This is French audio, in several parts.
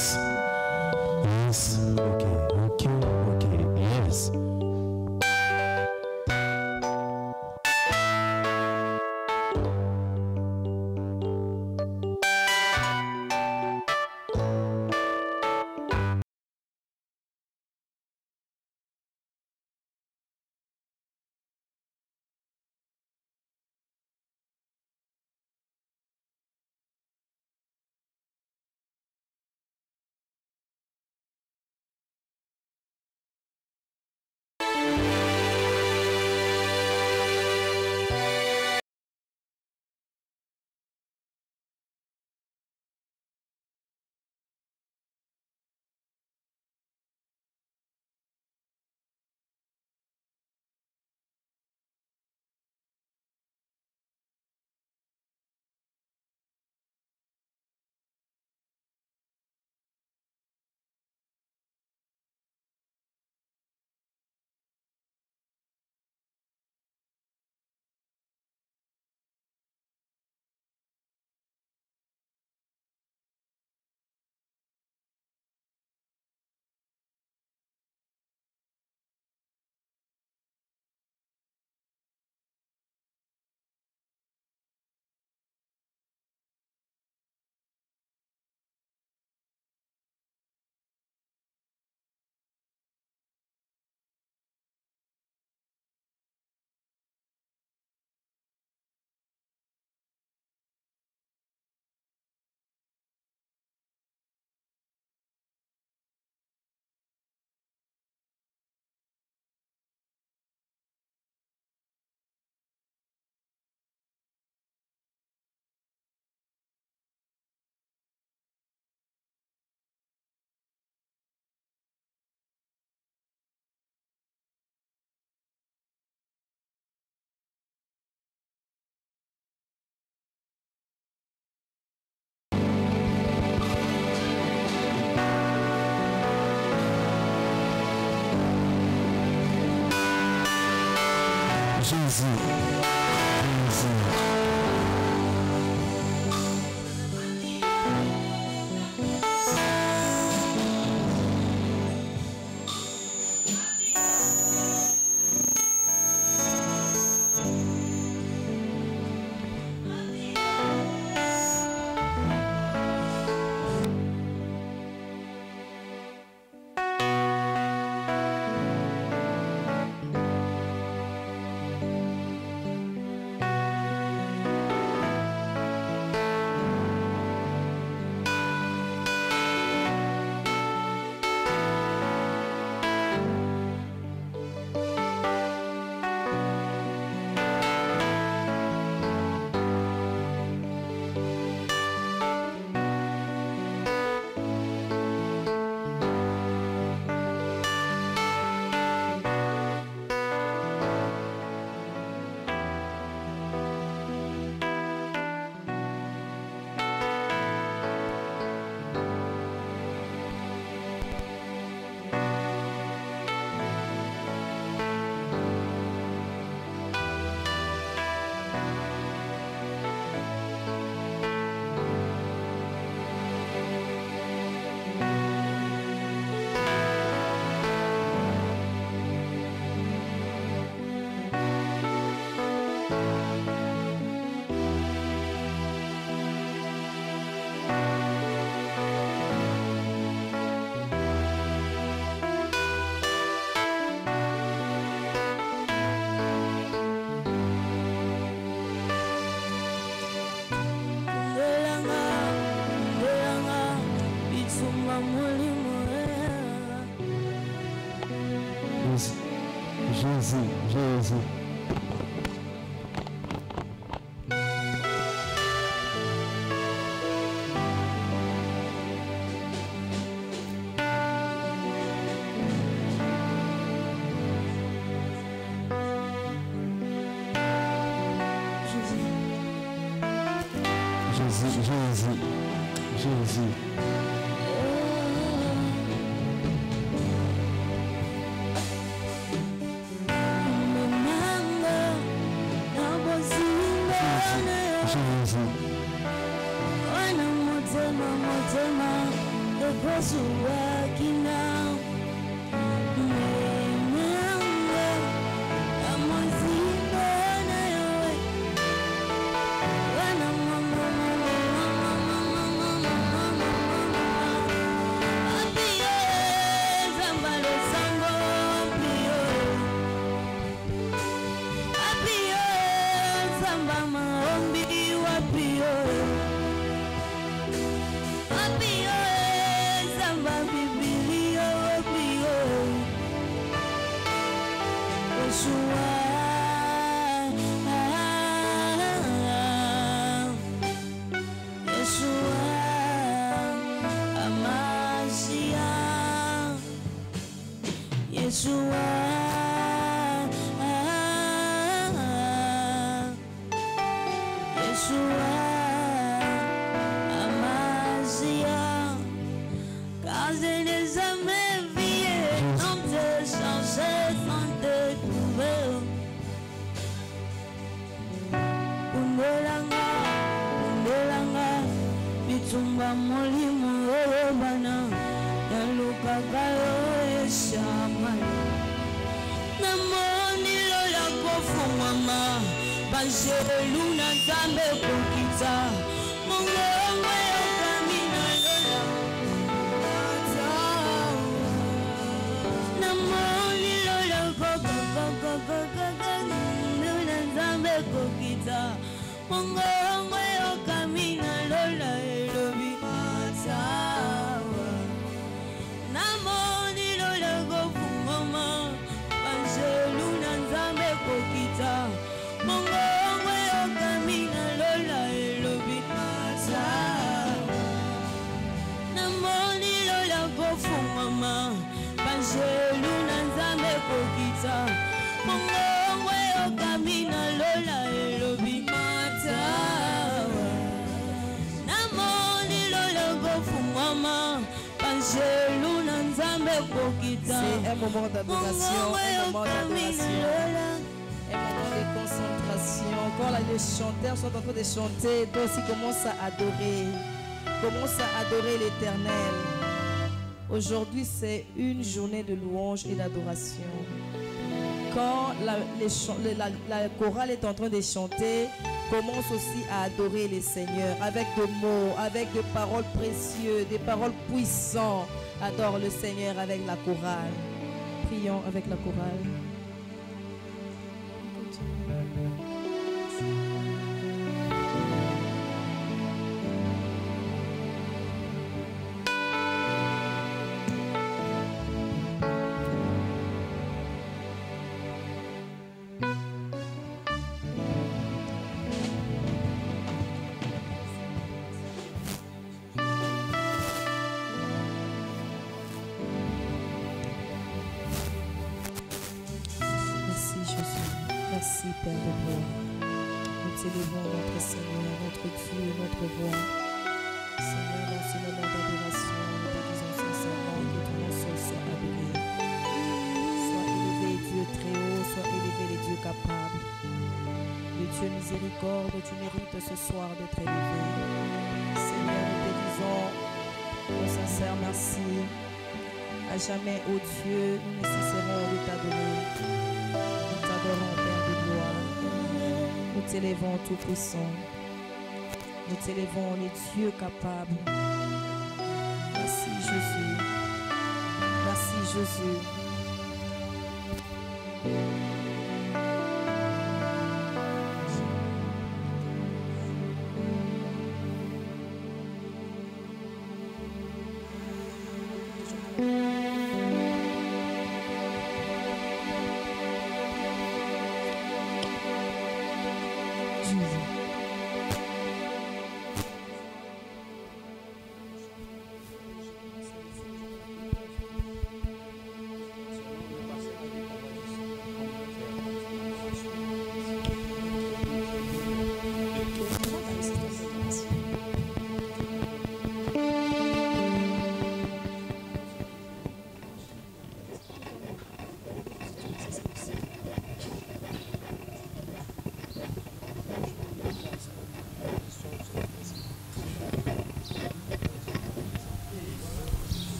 Yes. Yes. Okay. Yes. Jésus. Jésus. C'est un moment d'adoration, un moment d'adoration, un moment de concentration. Quand les chanteurs sont en train de chanter, toi aussi commence à adorer l'Éternel. Aujourd'hui, c'est une journée de louange et d'adoration. Quand la chorale est en train de chanter, commence aussi à adorer les seigneurs avec des mots, avec des paroles précieuses, des paroles puissantes. Adore le Seigneur avec la chorale. Prions avec la chorale. Merci Père de gloire. Nous t'élevons notre Seigneur, notre Dieu, notre roi. Seigneur, dans ce moment d'adoration, nous te disons sincèrement que ton nom seul soit adoré. Sois élevé, Dieu très haut, sois élevé, les dieux capables. Le Dieu miséricorde, tu mérites ce soir d'être élevé. Seigneur, nous te disons un sincère merci. À jamais, ô Dieu, nous ne cesserons de t'adorer. Nous t'adorons, Père de gloire. Nous t'élevons tout-puissant. Nous t'élevons les dieux capables. Merci Jésus. Merci Jésus.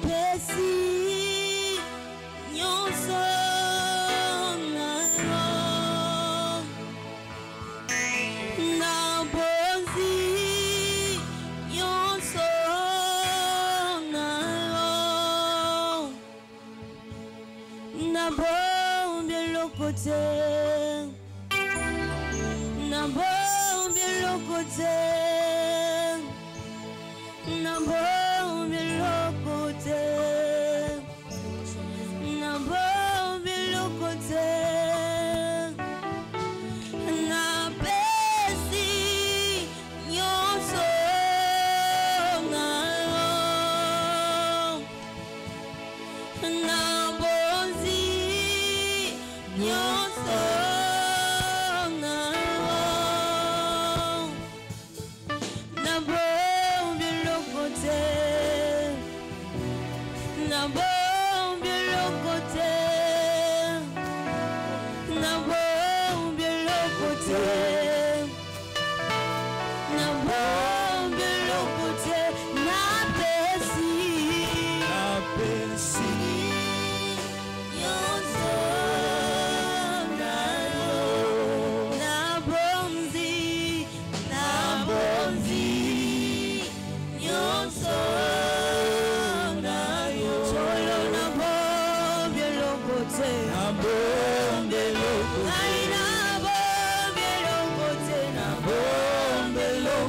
napesi nyonso nayo nabonzi nyonso nayo nabombe lokote nabombe lokote nabombe lokote nabombe lokote napesi nyonso nayo nabonzi nyonso nayo nabombe lokote nabombe lokote nabombe lokote nabombe lokote napesi nyonso nayo nabonzi nyonso nayo solo nabombe lokote ai nabombe lokote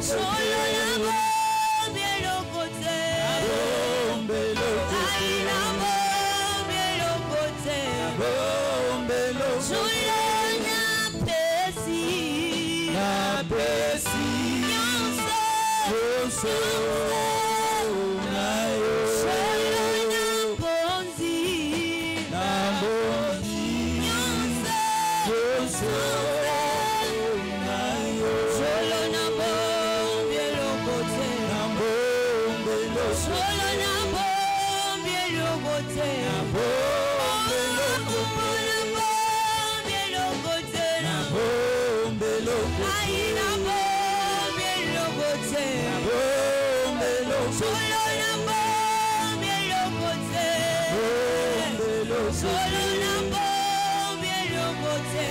solo nabombe lokote ai nabombe lokote solo napesi nyonso solo nabonzi nyonso solo nabombe lokote solo nabombe lokote nabombe lokote ai nabombe lokote solo nabombe lokote solo nabombe lokote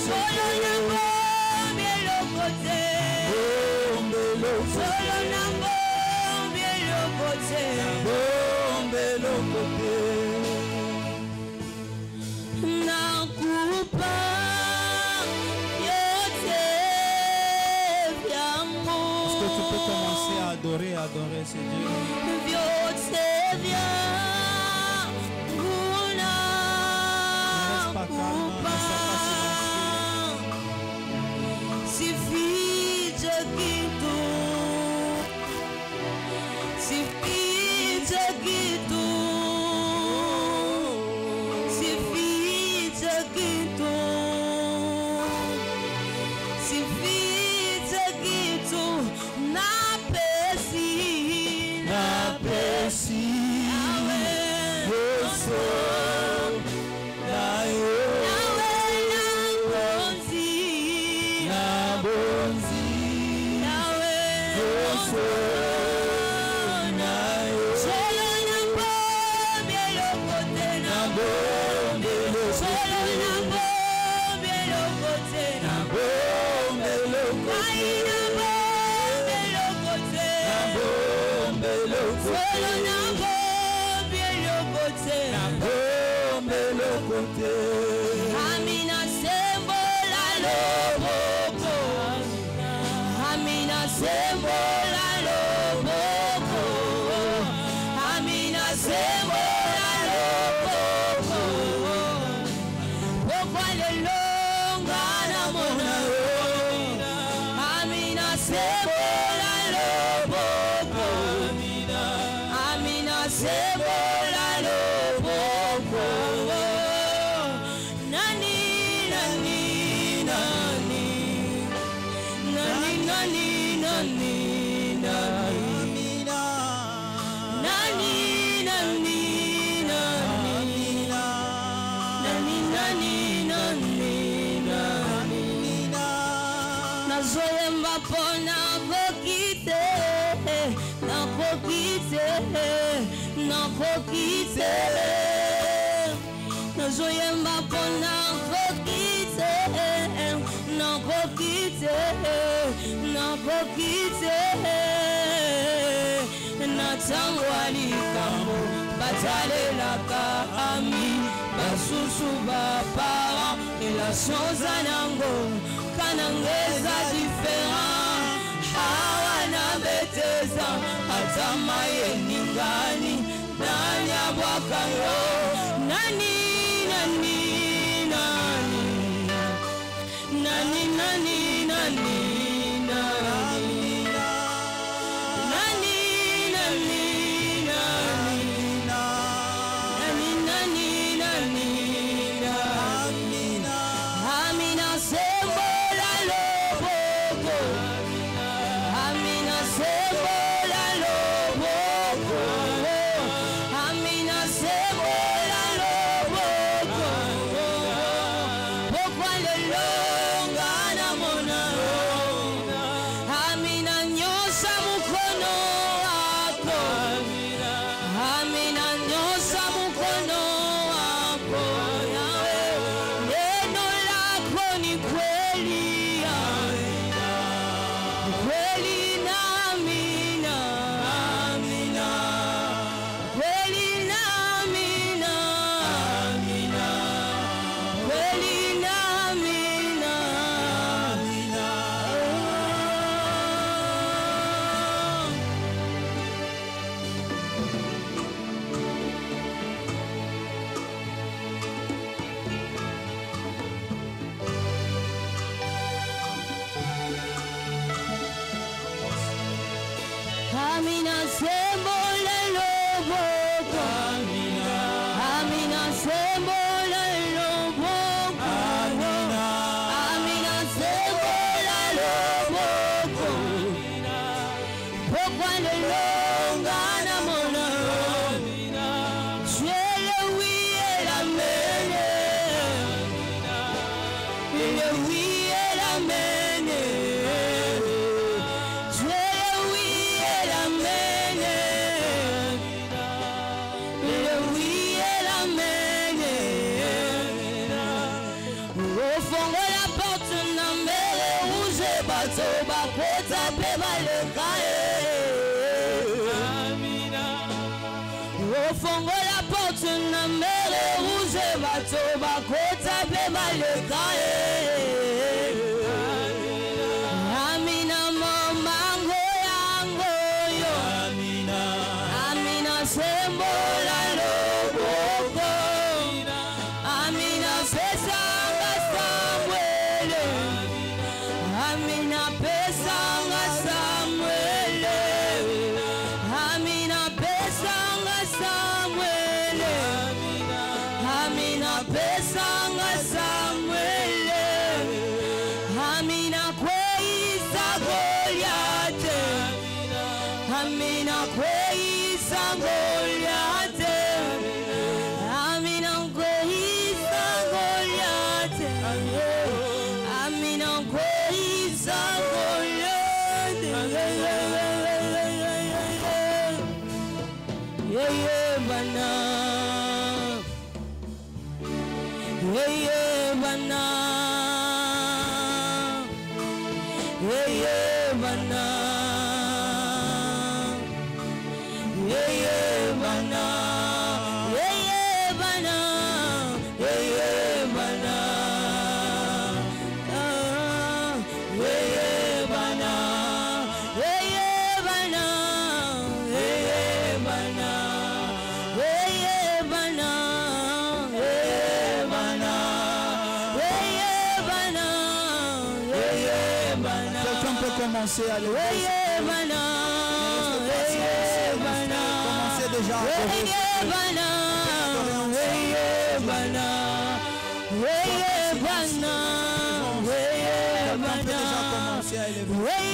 solo nabombe lokote solo nabombe lokote nakupa yote vyangu. Est-ce que tu peux commencer à adorer ce Dieu? Vyote vyangu nakupa. Sifiche kitu, sifiche kitu, sifiche kitu, sifiche kitu, napesi nawe Yesu nawe nabonzi nawe Yesu nawe solo nabombe lokote solo nabombe lokote ai nabombe lokote solo nabombe lokote amina sembola loboko amina sembola loboko amina sembola loboko okwale longa na mona amina sembola loboko amina sembola loboko nani nani nani nani nani nani nani nani nani nani nani nani nazoyemba pona kokite Nazoyemba pona nakokite natangwa likambo batalelaka ami basusu bapara relation zanango kanangeza différent awa na beteza atama yeningani nanyabwakayo nani Fongola porte na mere rouge bato bakota pe malekae Amina mamango yango yo Amina sembola loboko Amina pesanga Samuele Amina pesanga Samuele Amina pesanga Samuele Amina pesanga Samuele Amina kweisa Goliate Amina kweisa Goliate Amina kweisa Goliate Amina kweisa Goliate Yeah, bana. Yeah, bana. Yeah, bana. Yeah, bana. Yeah, bana. Yeah, bana. Yeah, bana. Yeah, bana. Yeah, bana. Quelqu'un peut commencer à lever. Commencez déjà à adorer. Quelqu'un peut déjà commencer à élever.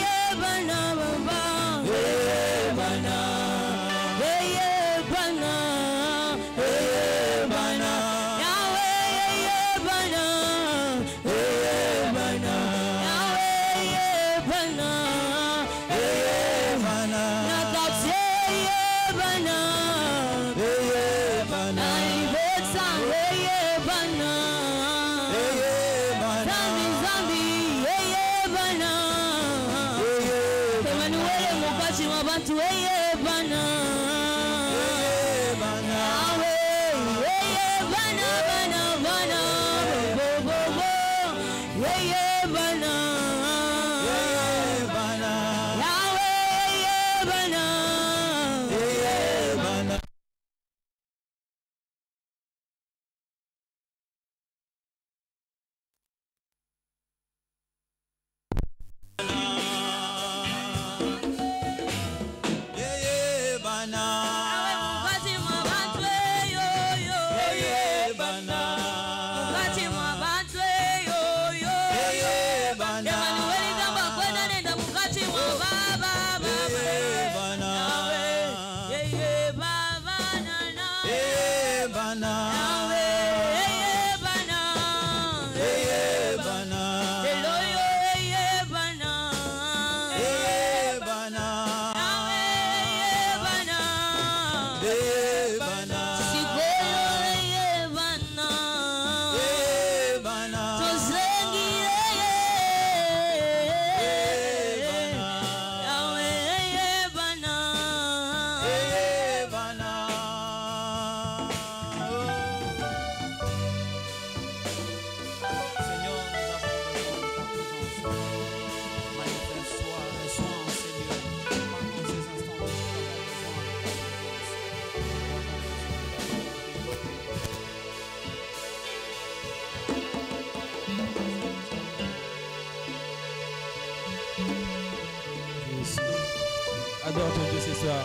Adore ton Dieu ce soir.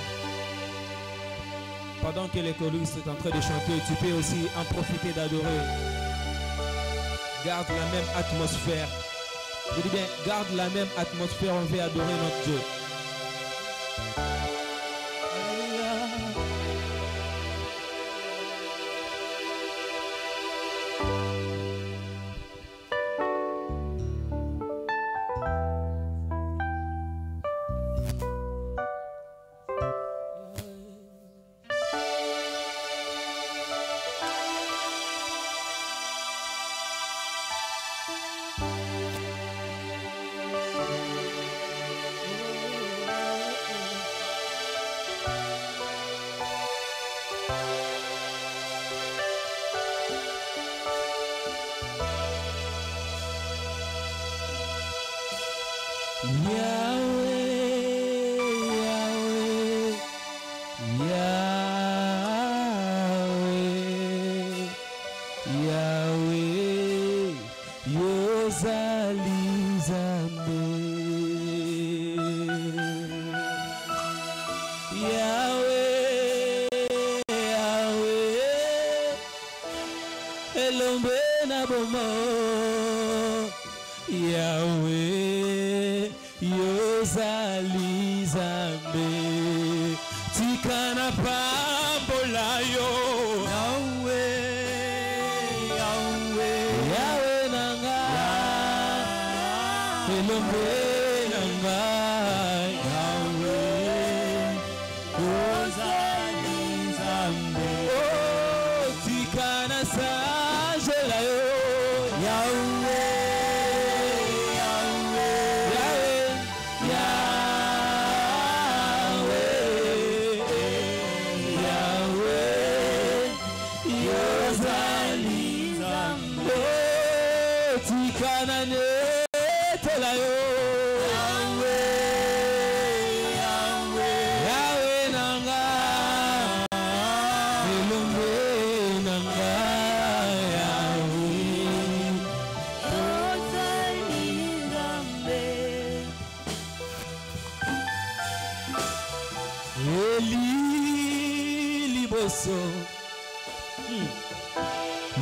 Pendant que les choristes sont en train de chanter, tu peux aussi en profiter d'adorer. Garde la même atmosphère. Je dis bien, garde la même atmosphère, on veut adorer notre Dieu.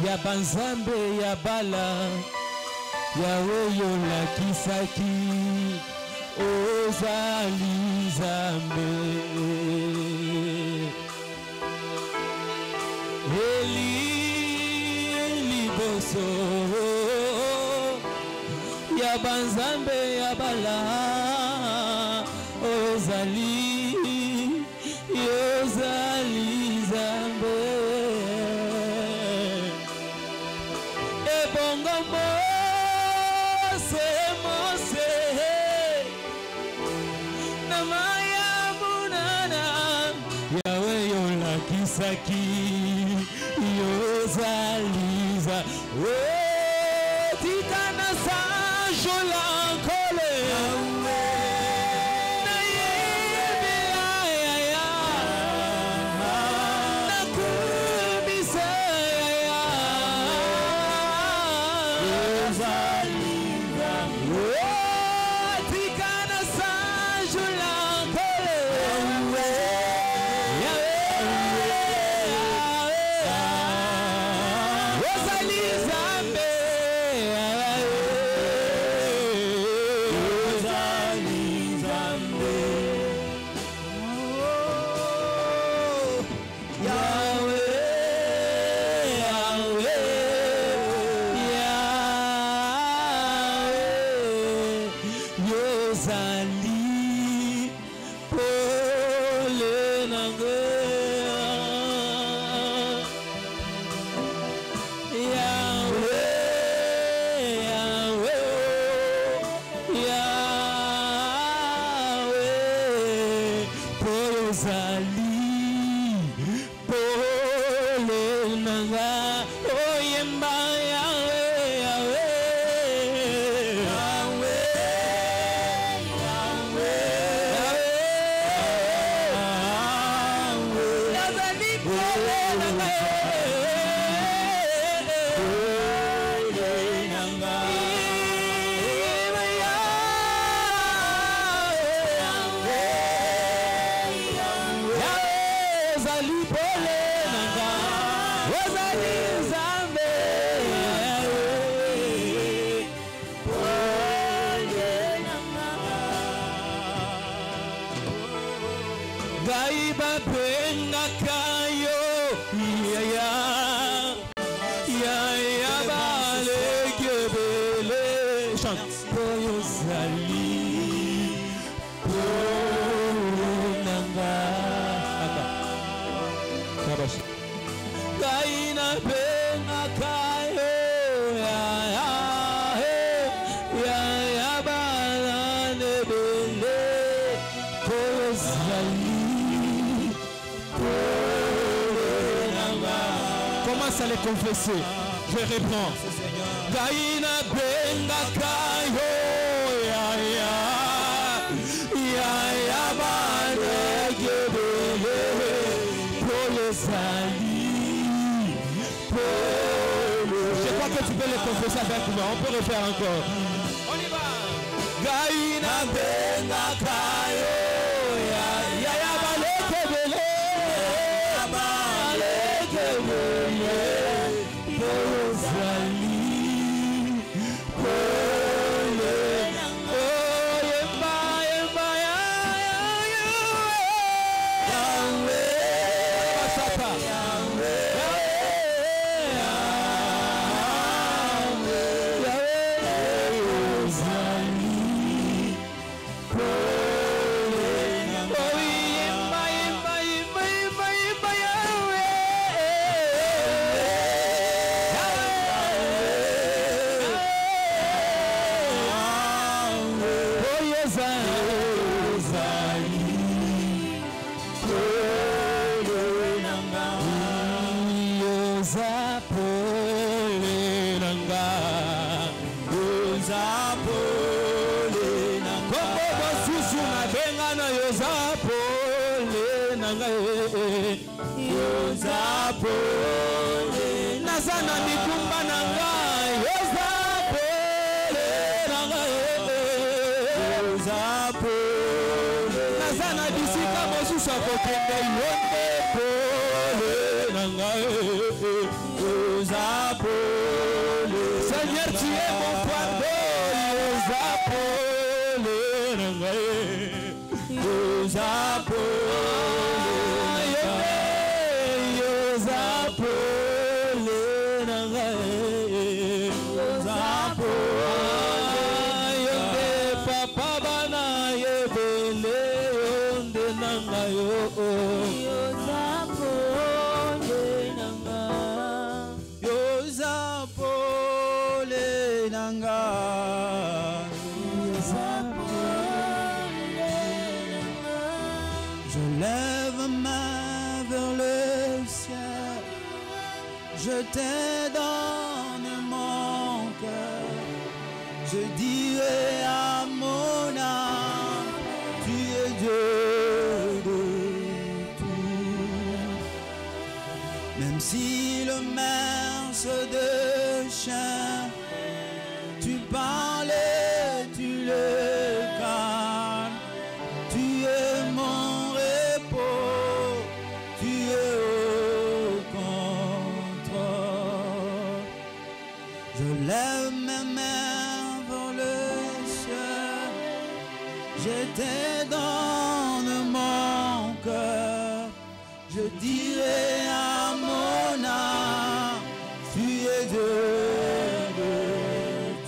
Ya banzambe ya bala yawe yolakisaki ozali nzambe eli liboso ya banzambe ya bala ozali nzambe ebongo mose na maya munana yawe yolakisaki yozaliza tikana sanjola nkole pole nanga oyemba yawe yawe yawe yawe yawe yazali pole nanga Commence à les confesser. Je reprends. Gaïna benga kayo ya ya ya ya bane gebele pole sali pole. Je crois que tu peux les confesser avec moi. On peut refaire encore. On y va. Gaïna benga kayo ya ya ya bane gebele bane gebele pole sali. Nazana mikumba nanga yozapole nanga yozapole nazana bisika mosusa kokende yonde pole nanga yozapole Seigneur tu es mon pardon yozapole nanga yozapole Je lève ma main vers le ciel, je te donne mon cœur, je dirai à mon âme, tu es Dieu de tout. Même si le mer se déchaîne, tu parles, tu le calmes, tu es mon repos, tu es au contrôle. Je lève mes mains vers le ciel, je te donne mon cœur, je dirai à mon âme, tu es Dieu de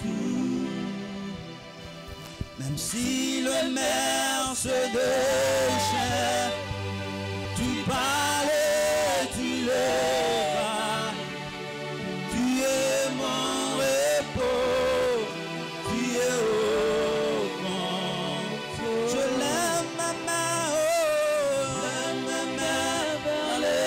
tout. Même si le mer se déchaîne, tu parles, tu le vas, tu es mon repos, tu es au contrôle. Je lève ma main, oh, lève ma main vers le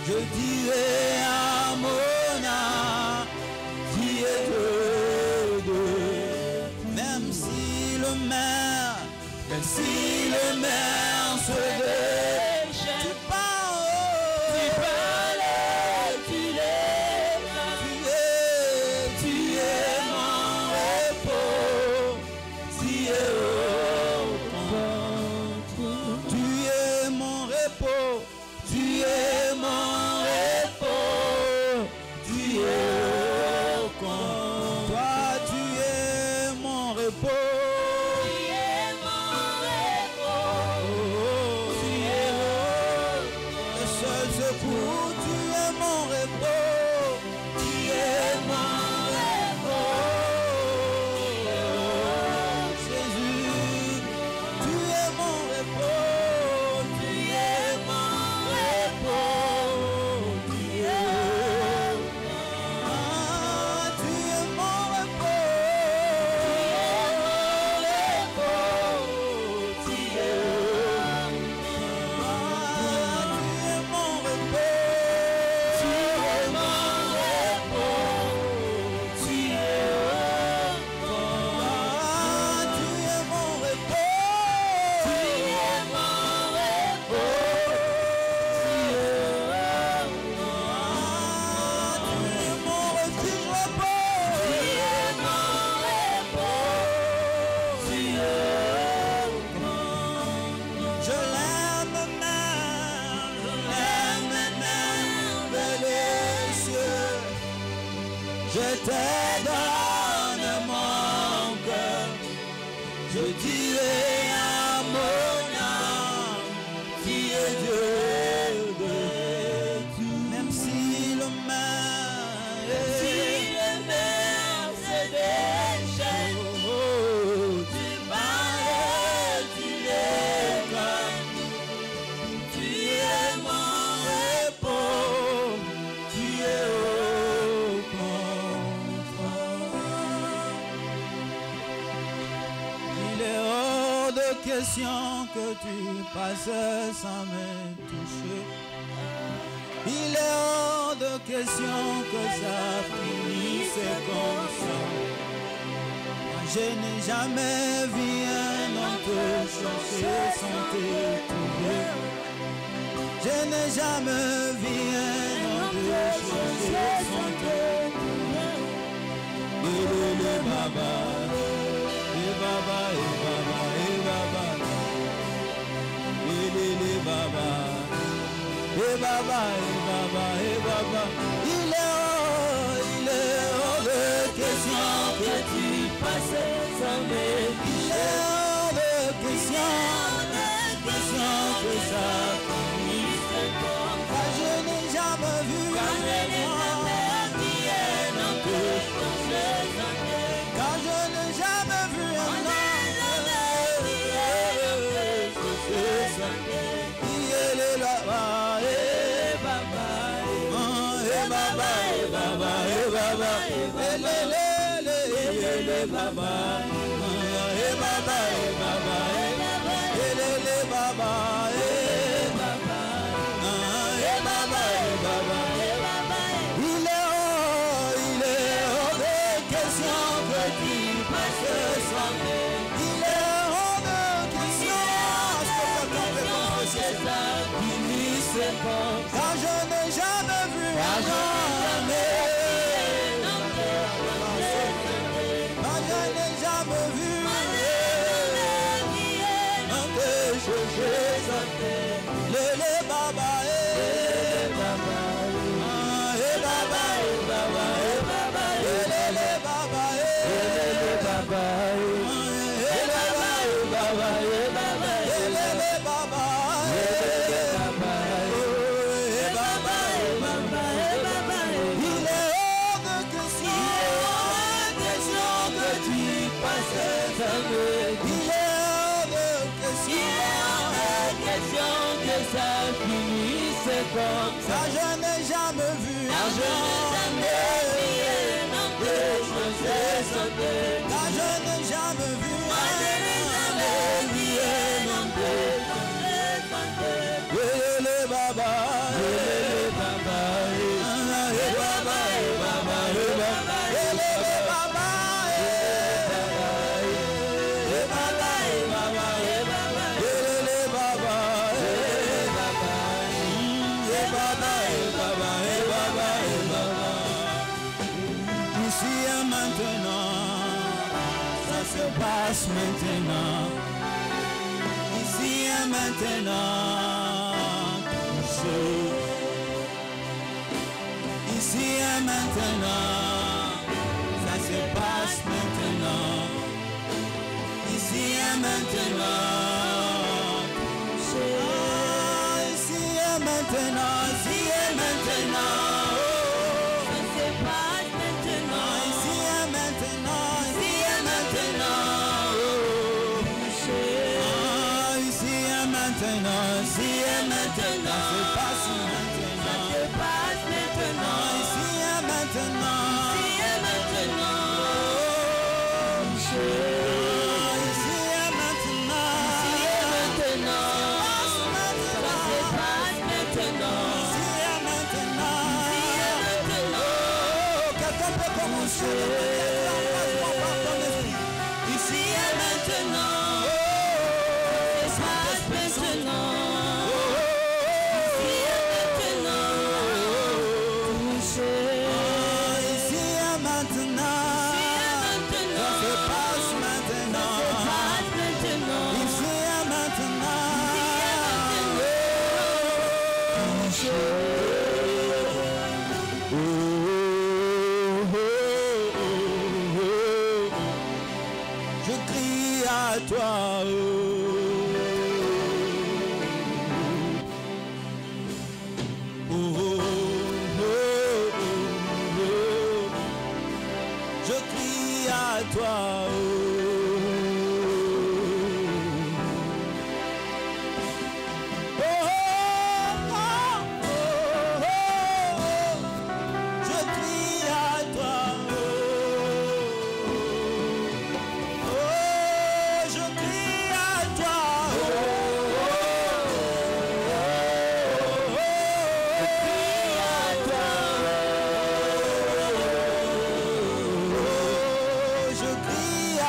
Je dirai à mon âme, qui est de même si le maire se déchaîne, tu parles, tu es mon repos, tu es mon repos, tu es mon repos, tu es au compte. Toi, tu es mon repos. Que tu passes sans me toucher. Il est hors de question que ça finisse comme ça. Moi, je n'ai jamais vu un homme te chercher sans te trouver. Je n'ai jamais vu un homme te chercher sans te trouver. Et baba, et baba, et baba, et baba. Baba, et baba, et baba, et baba. Il est hors de question que tu passes sans me toucher. Il est hors de question que ça finisse comme ça. Car je n'ai jamais vu car je n'ai jamais vu un homme. Car je n'ai jamais vu un homme. Car je n'ai jamais vu un homme chercher le baba et baba et baba et baba et baba et baba et baba et baba et baba et baba. Car je n'ai jamais vu un homme. Car je n'ai jamais vu un homme. se passe maintenant. Ici et maintenant. Touché. Ici et maintenant. Ça se passe maintenant. Ici et maintenant. Ici et maintenant. Ici et maintenant. Ça se passe maintenant. Ici et maintenant. Ici et maintenant. Ici et maintenant. Ici et maintenant. Ça se passe maintenant. Ça se passe maintenant. Ici et maintenant. Ici et maintenant. Ici et maintenant. Ici et maintenant. Passe Ça se maintenant. passe maintenant. Ici et maintenant. Ici et maintenant. Quelqu'un peut commencer. Ici et maintenant. Ça se passe maintenant. Ici et maintenant. Touché. Ici et maintenant. Ici et maintenant. Ça se passe maintenant. Passe maintenant. Ici et maintenant. Je crie à toi. Je crie à toi. Je crie à toi. Je crie à toi. Je crie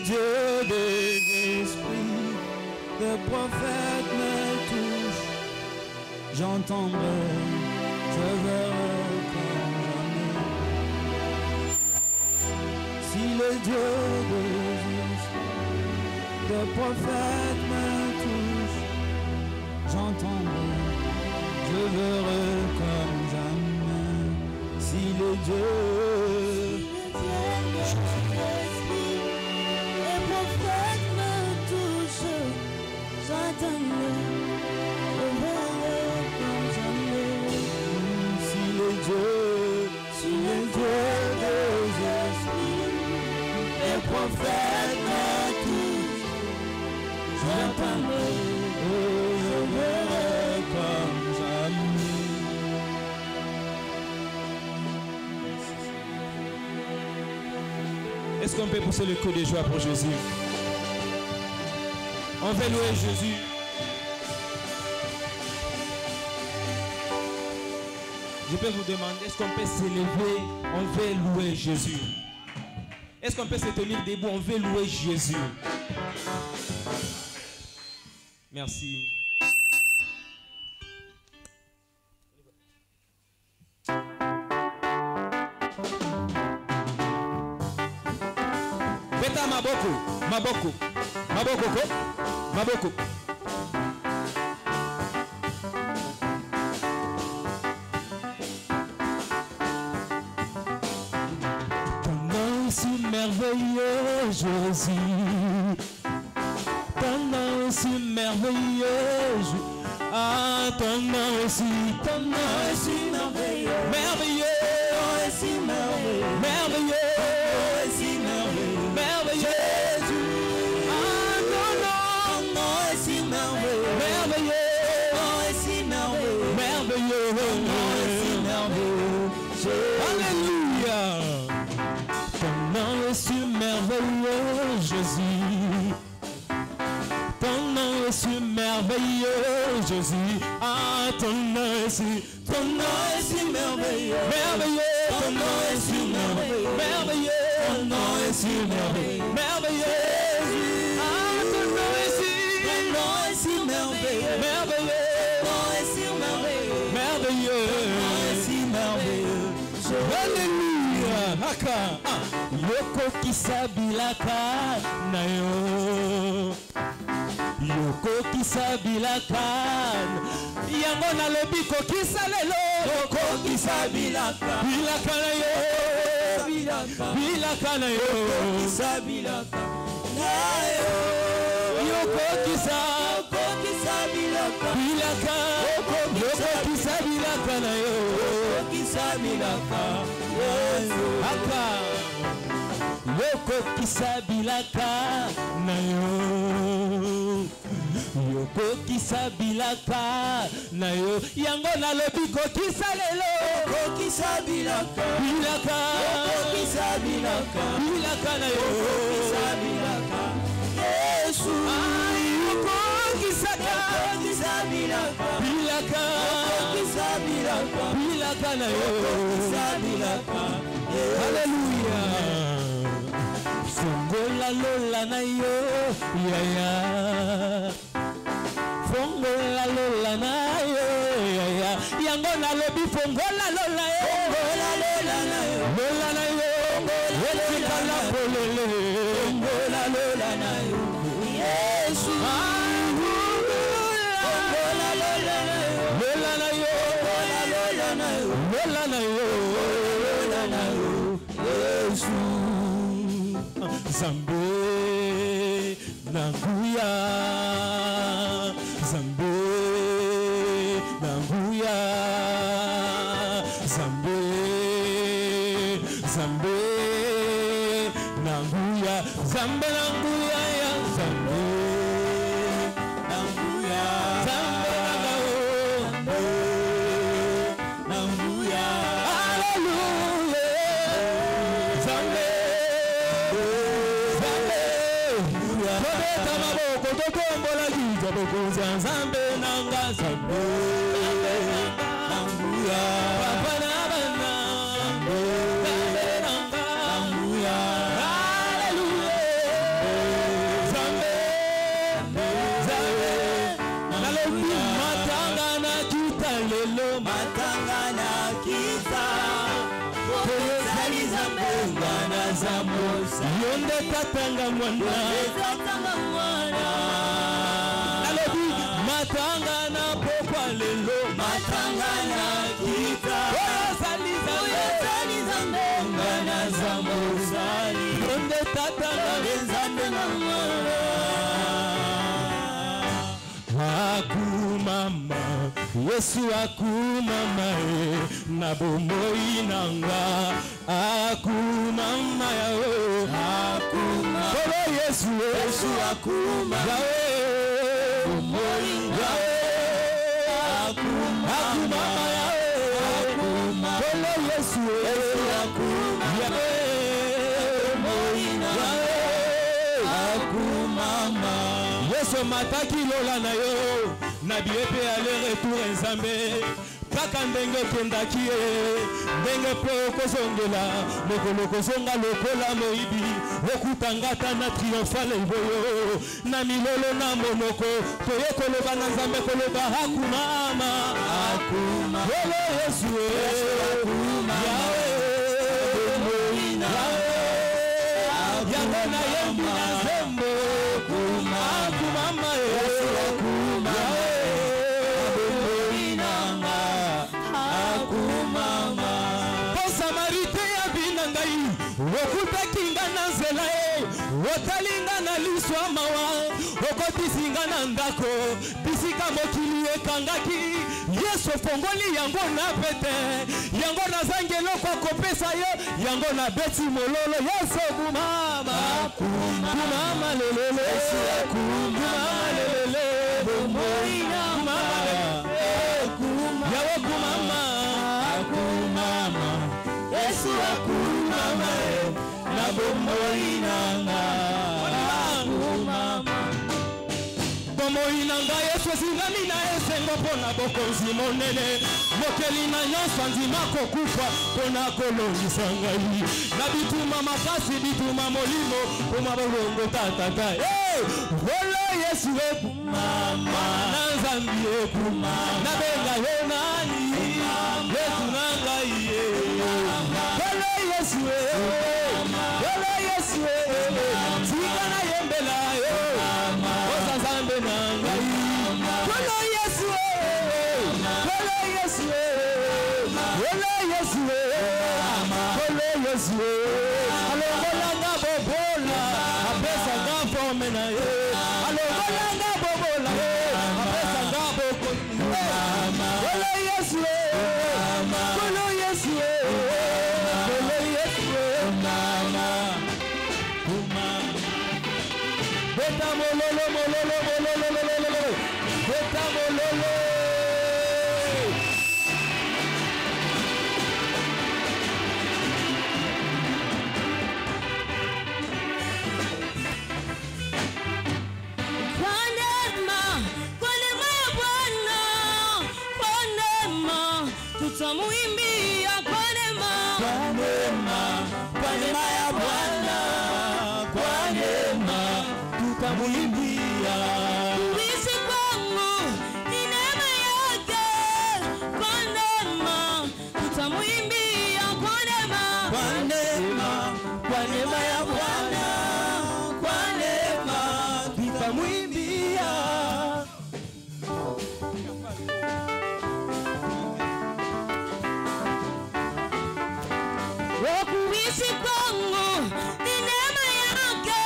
Dieu des esprits, le prophète me touche. J'entendrai, je verrai comme jamais. Si le Dieu des esprits, le prophète me touche, j'entendrai, je verrai comme jamais. Si le Dieu les prophètes me touchent, j'entendrai, je verrai comme jamais. Est-ce qu'on peut pousser le cri de joie pour Jésus? On veut louer Jésus. Je peux vous demander, est-ce qu'on peut s'élever? On veut louer Jésus. Est-ce qu'on peut se tenir debout? On veut louer Jésus. Merci. Beta maboko, maboko, maboko, maboko. Merveilleux Jésus, ton nom est si merveilleux, ton nom est si merveilleux, merveilleux, merveilleux, merveilleux, Jésus, ton nom est si merveilleux, merveilleux, merveilleux, alléluia. Si merveilleux Jésus, ton nom est si merveilleux Jésus, ton nom est si merveilleux, merveilleux, ton nom est si merveilleux, merveilleux, ton nom est si merveilleux, merveilleux, ton nom est si merveilleux, merveilleux, merveilleux, alléluia, haka. Yoko kisabilaka na yo, yoko kisabilaka, yango na lobi ko kisalelo, yoko kisabilaka, bilaka na yo, bilaka na yo, kisabilaka na yo, yoko kisabilaka, bilaka, yoko kisabilaka na yo, kisabilaka, aka. Yoko kisabilaka na yo, yoko kisabilaka na yo, yango na lobi ko kisalelo, yoko kisabilaka, bilaka, yoko kisabilaka, bilaka na yo, kisabilaka, Yesu, yoko kisabilaka, bilaka, yoko kisabilaka, bilaka na yo, kisabilaka, hallelujah. Fongola lola na yo, yaya. Fongola lola na yo, yaya. Yango na lobi fongola lola yo, fongola lola na yo, lola na yo, etika la polele, fongola lola na yo, Yesu. Fongola lola na yo, lola na yo, lola na yo, lola na yo, lola na yo, Yesu. Zambe nanguya, Zambe nanguya, Zambe, Zambe nanguya, Zambe nanguya ya, Zambe nanguya, Zambe nanguya, hallelujah, Zambe. Zambe nanga zambe nanguya papa na bana zambe nanga nanguya hallelujah lelo matangana kita kozaliza mbengana za mosa yonde tatanga mwana nalobi matangana pokwa lelo matangana kita kozaliza mbengana za mosa yonde tatanga mbengana akumama Yesu akumama na bomoi nanga akumama yao akuma kolo Yesu akuma bomoi yao akumama yao kolo Yesu akuma bomoi nanga akumama Yesu mataki lola na yo na biepe aller retour nzambe kaka ndenge okendaki ye ndenge mpe okozongela mokolo kozonga lokola moyibi okutangata na triomphale boyo na milolo na monoko toye koloba na nzambe koloba akumama ole Yesu yango na yembi na nzembo akumama okutakinga na nzela ye otalinga na liswa mawa okotisinga na ndako bisika mokili ekangaki Yesu fongoli yango na pete yango nazangi eloko akopesa yo yango na beti mololo Yesu kumama kumama lelele kumama lelele kumama yawo kumama Yesu akumama na bomoi nanga akumama bomoi nanga Yesu ezingami na esengo mpona bokonzi monene mokeli na nyonso ndima kokufa mpona kolongisa ngai na bituma makasi bituma molimo mpona bolongo tatata olo Yesu ekumama na nzambi ekumama nabenga yo nani Yesu na ngai ye olo Yesu olo Yesu tika na yembela yo osa nzambe na ngai olo Yesu olo Yesu olo Yesu olo Yesu alongolanga bobola apesa nga forme na ye alongolanga bobola apesa nga bokoni olo Yesu olo Yesu olo Yesu beta mololo mololo mololo beta mololo tutamuimbia kwa neema ya Bwana kwa neema tutamuimbia kuishi kwangu ni neema yake kwa neema tutamuimbia kwa neema ya Bwana kwa neema tutamuimbia kuishi kwangu ni neema yake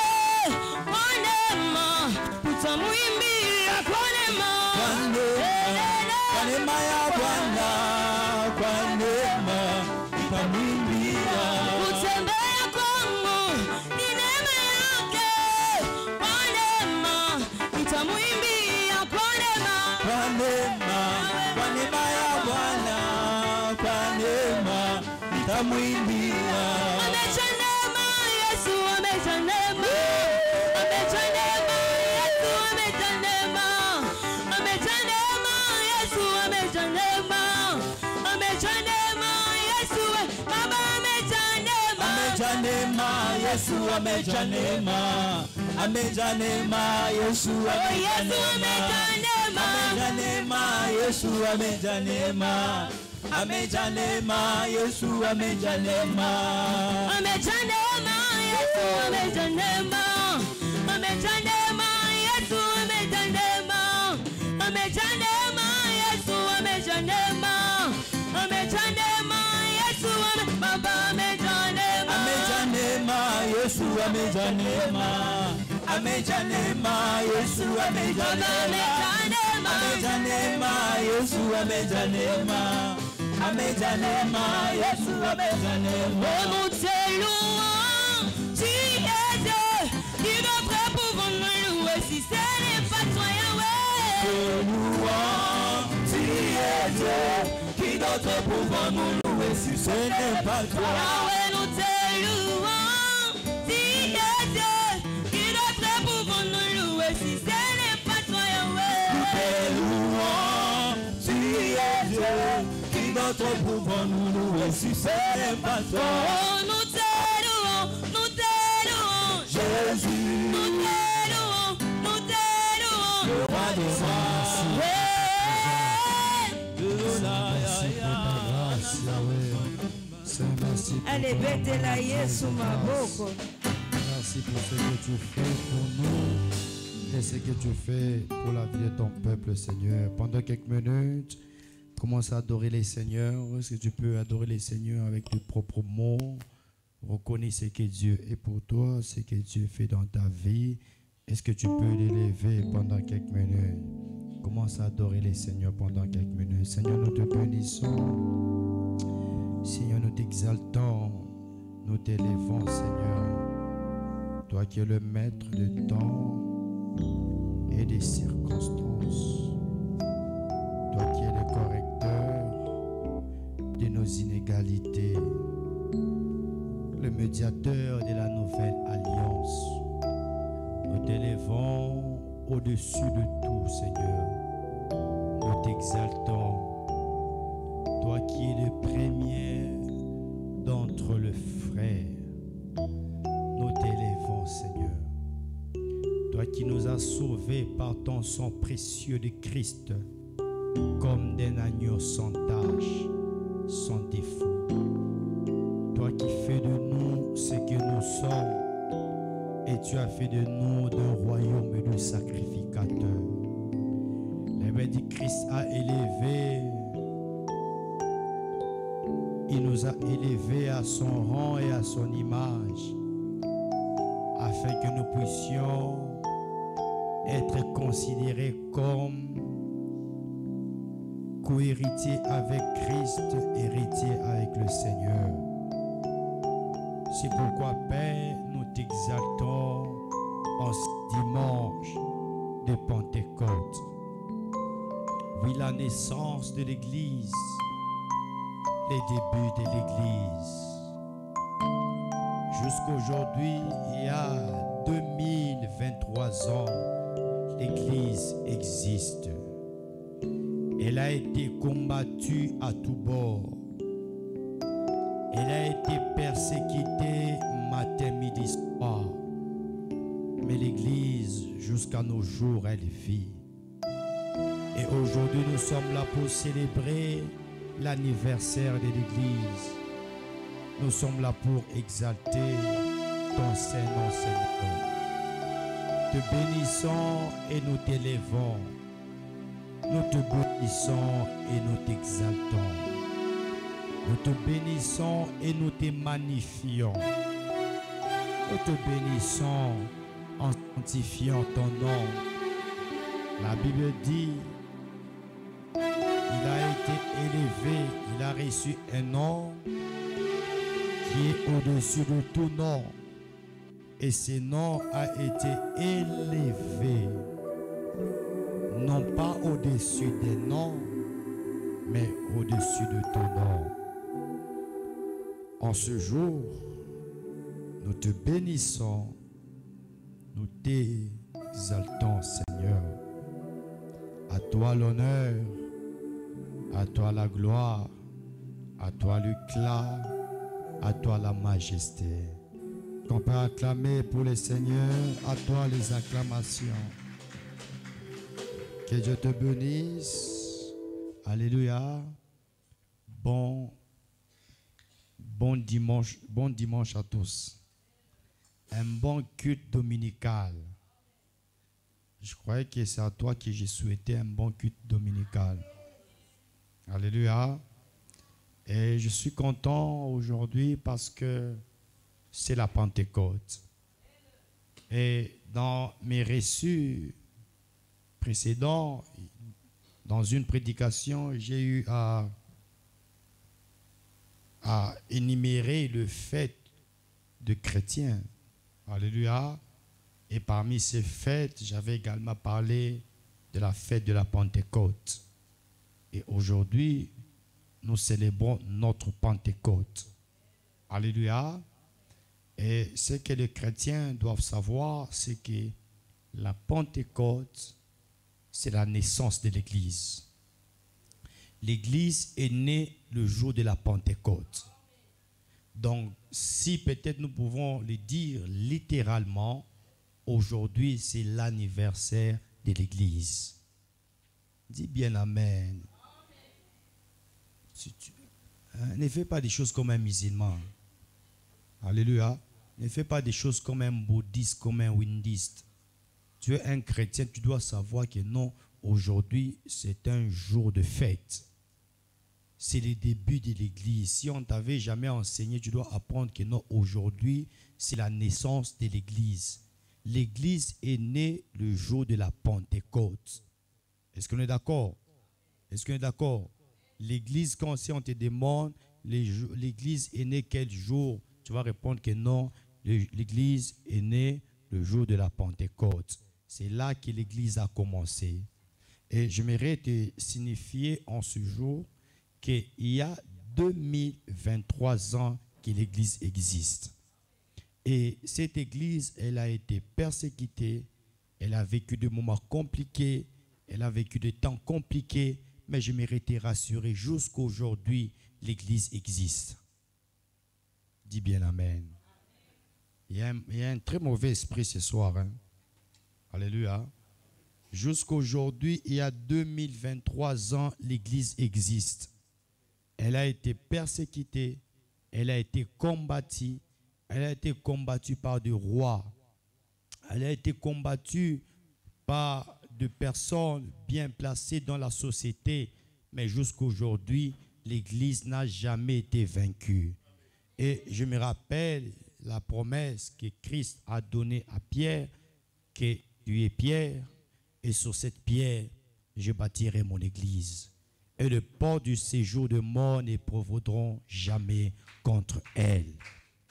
kwa neema tutamuimbia kwa neema ya Bwana kwa neema tutamuimbia kutembea kwangu ni neema yake kwa neema tutamuimbia kwa neema ya Bwana kwa neema tutamuimbia amecha neema Yesu amecha neema amecha neema Yesu amecha neema amecha neema Yesu amecha neema amecha neema Yesu baba amecha neema Yesu amecha neema Yesu amecha neema Amejanema, Yesu amejanema. Amejanema, Yesu amejanema. Amejanema, Yesu amejanema. Amejanema, Yesu amejanema. Amejanema, Yesu amejanema. Amejanema, Yesu Baba amejanema. Amejanema, Yesu amejanema. Amejanema, Yesu amejanema. Amejanema, Yesu amejanema. Amejanema, Yesu amejanema. Oh, nous te louons, tu es Dieu, qui d'autre pouvons nous louer si ce n'est pas toi, Yahweh. Te louons, tu es Dieu, qui d'autre pouvons nous louer si ce n'est pas toi. Yahweh, nous te louons, tu es Dieu, qui d'autre pouvons nous louer si ce n'est pas toi, Yahweh. Te louons, tu es Dieu, qui d'autre pouvons nous louer si ce n'est pas toi. Oh, nous te louons, Jésus, nous te louons, nous te louons. le roi des rois. Allez, bête la Yesu maboko. Merci pour ce que tu fais pour nous et ce que tu fais pour la vie de ton peuple, Seigneur. Pendant quelques minutes, commence à adorer les Seigneurs. Est-ce que tu peux adorer les Seigneurs avec tes propres mots? Reconnais ce que Dieu est pour toi, ce que Dieu fait dans ta vie. Est-ce que tu peux l'élever pendant quelques minutes? Commence à adorer les Seigneurs pendant quelques minutes. Seigneur, nous te bénissons. Seigneur, nous t'exaltons. Nous t'élevons, Seigneur. Toi qui es le maître du temps et des circonstances. Toi qui es le correcteur de nos inégalités. Le médiateur de la nouvelle alliance. Nous t'élevons au-dessus de tout, Seigneur. Nous t'exaltons. Toi qui es le premier d'entre les frères. Nous t'élevons, Seigneur. Toi qui nous as sauvés par ton sang précieux de Christ, comme d'un agneau sans tache, sans défaut. Toi qui fais de nous ce que nous sommes, et tu as fait de nous d'un royaume de sacrificateurs. Le dit Christ a élevé, il nous a élevés à son rang et à son image, afin que nous puissions être considérés comme co-héritiers avec Christ, héritiers avec le Seigneur. C'est pourquoi, Père, nous t'exaltons en ce dimanche de Pentecôte. Oui, la naissance de l'Église, les débuts de l'Église. Jusqu'aujourd'hui, il y a 2023 ans, l'Église existe. Elle a été combattue à tous bords. Elle a été persécutée matin, midi, soir. Mais l'Église, jusqu'à nos jours, elle vit. Et aujourd'hui, nous sommes là pour célébrer l'anniversaire de l'Église. Nous sommes là pour exalter ton Saint-Nom, Seigneur. Te bénissons et nous t'élevons. Nous te bénissons et nous t'exaltons. Nous te bénissons et nous te magnifions. Nous te bénissons en sanctifiant ton nom. La Bible dit, il a été élevé, il a reçu un nom qui est au-dessus de tout nom. Et ce nom a été élevé, non pas au-dessus des noms, mais au-dessus de ton nom. En ce jour, nous te bénissons, nous t'exaltons, Seigneur. À toi l'honneur, à toi la gloire, à toi l'éclat, à toi la majesté. Qu'on peut acclamer pour le Seigneur, à toi les acclamations. Que Dieu te bénisse. Alléluia. Bon dimanche à tous. Un bon culte dominical. Je croyais que c'est à toi que j'ai souhaité un bon culte dominical. Alléluia. Et je suis content aujourd'hui parce que c'est la Pentecôte. Et dans mes reçus précédents, dans une prédication, j'ai eu à énumérer le fait de chrétiens. Alléluia. Et parmi ces fêtes, j'avais également parlé de la fête de la Pentecôte. Et aujourd'hui, nous célébrons notre Pentecôte. Alléluia. Et ce que les chrétiens doivent savoir, c'est que la Pentecôte, c'est la naissance de l'Église. L'Église est née le jour de la Pentecôte. Donc, si peut-être nous pouvons le dire littéralement, aujourd'hui, c'est l'anniversaire de l'Église. Dis bien Amen. Ne fais pas des choses comme un musulman. Alléluia. Ne fais pas des choses comme un bouddhiste, comme un hindiste. Tu es un chrétien, tu dois savoir que non, aujourd'hui, c'est un jour de fête. C'est le début de l'Église. Si on ne t'avait jamais enseigné, tu dois apprendre que non, aujourd'hui, c'est la naissance de l'Église. L'Église est née le jour de la Pentecôte. Est-ce qu'on est d'accord? Est-ce qu'on est d'accord? L'Église, quand on te demande, l'Église est née quel jour? Tu vas répondre que non, l'Église est née le jour de la Pentecôte. C'est là que l'Église a commencé. Et j'aimerais te signifier en ce jour qu'il y a 2023 ans que l'Église existe. Et cette Église, elle a été persécutée, elle a vécu des moments compliqués, elle a vécu des temps compliqués, mais j'aimerais te rassurer, jusqu'aujourd'hui, l'Église existe. Dis bien Amen. Il y a un très mauvais esprit ce soir. Hein? Alléluia. Jusqu'aujourd'hui, il y a 2023 ans, l'Église existe. Elle a été persécutée, elle a été combattue par des rois. Elle a été combattue par des personnes bien placées dans la société. Mais jusqu'aujourd'hui, l'Église n'a jamais été vaincue. Et je me rappelle la promesse que Christ a donnée à Pierre, que tu es Pierre, et sur cette pierre, je bâtirai mon Église. Et les portes du séjour de mort ne prévaudront jamais contre elle.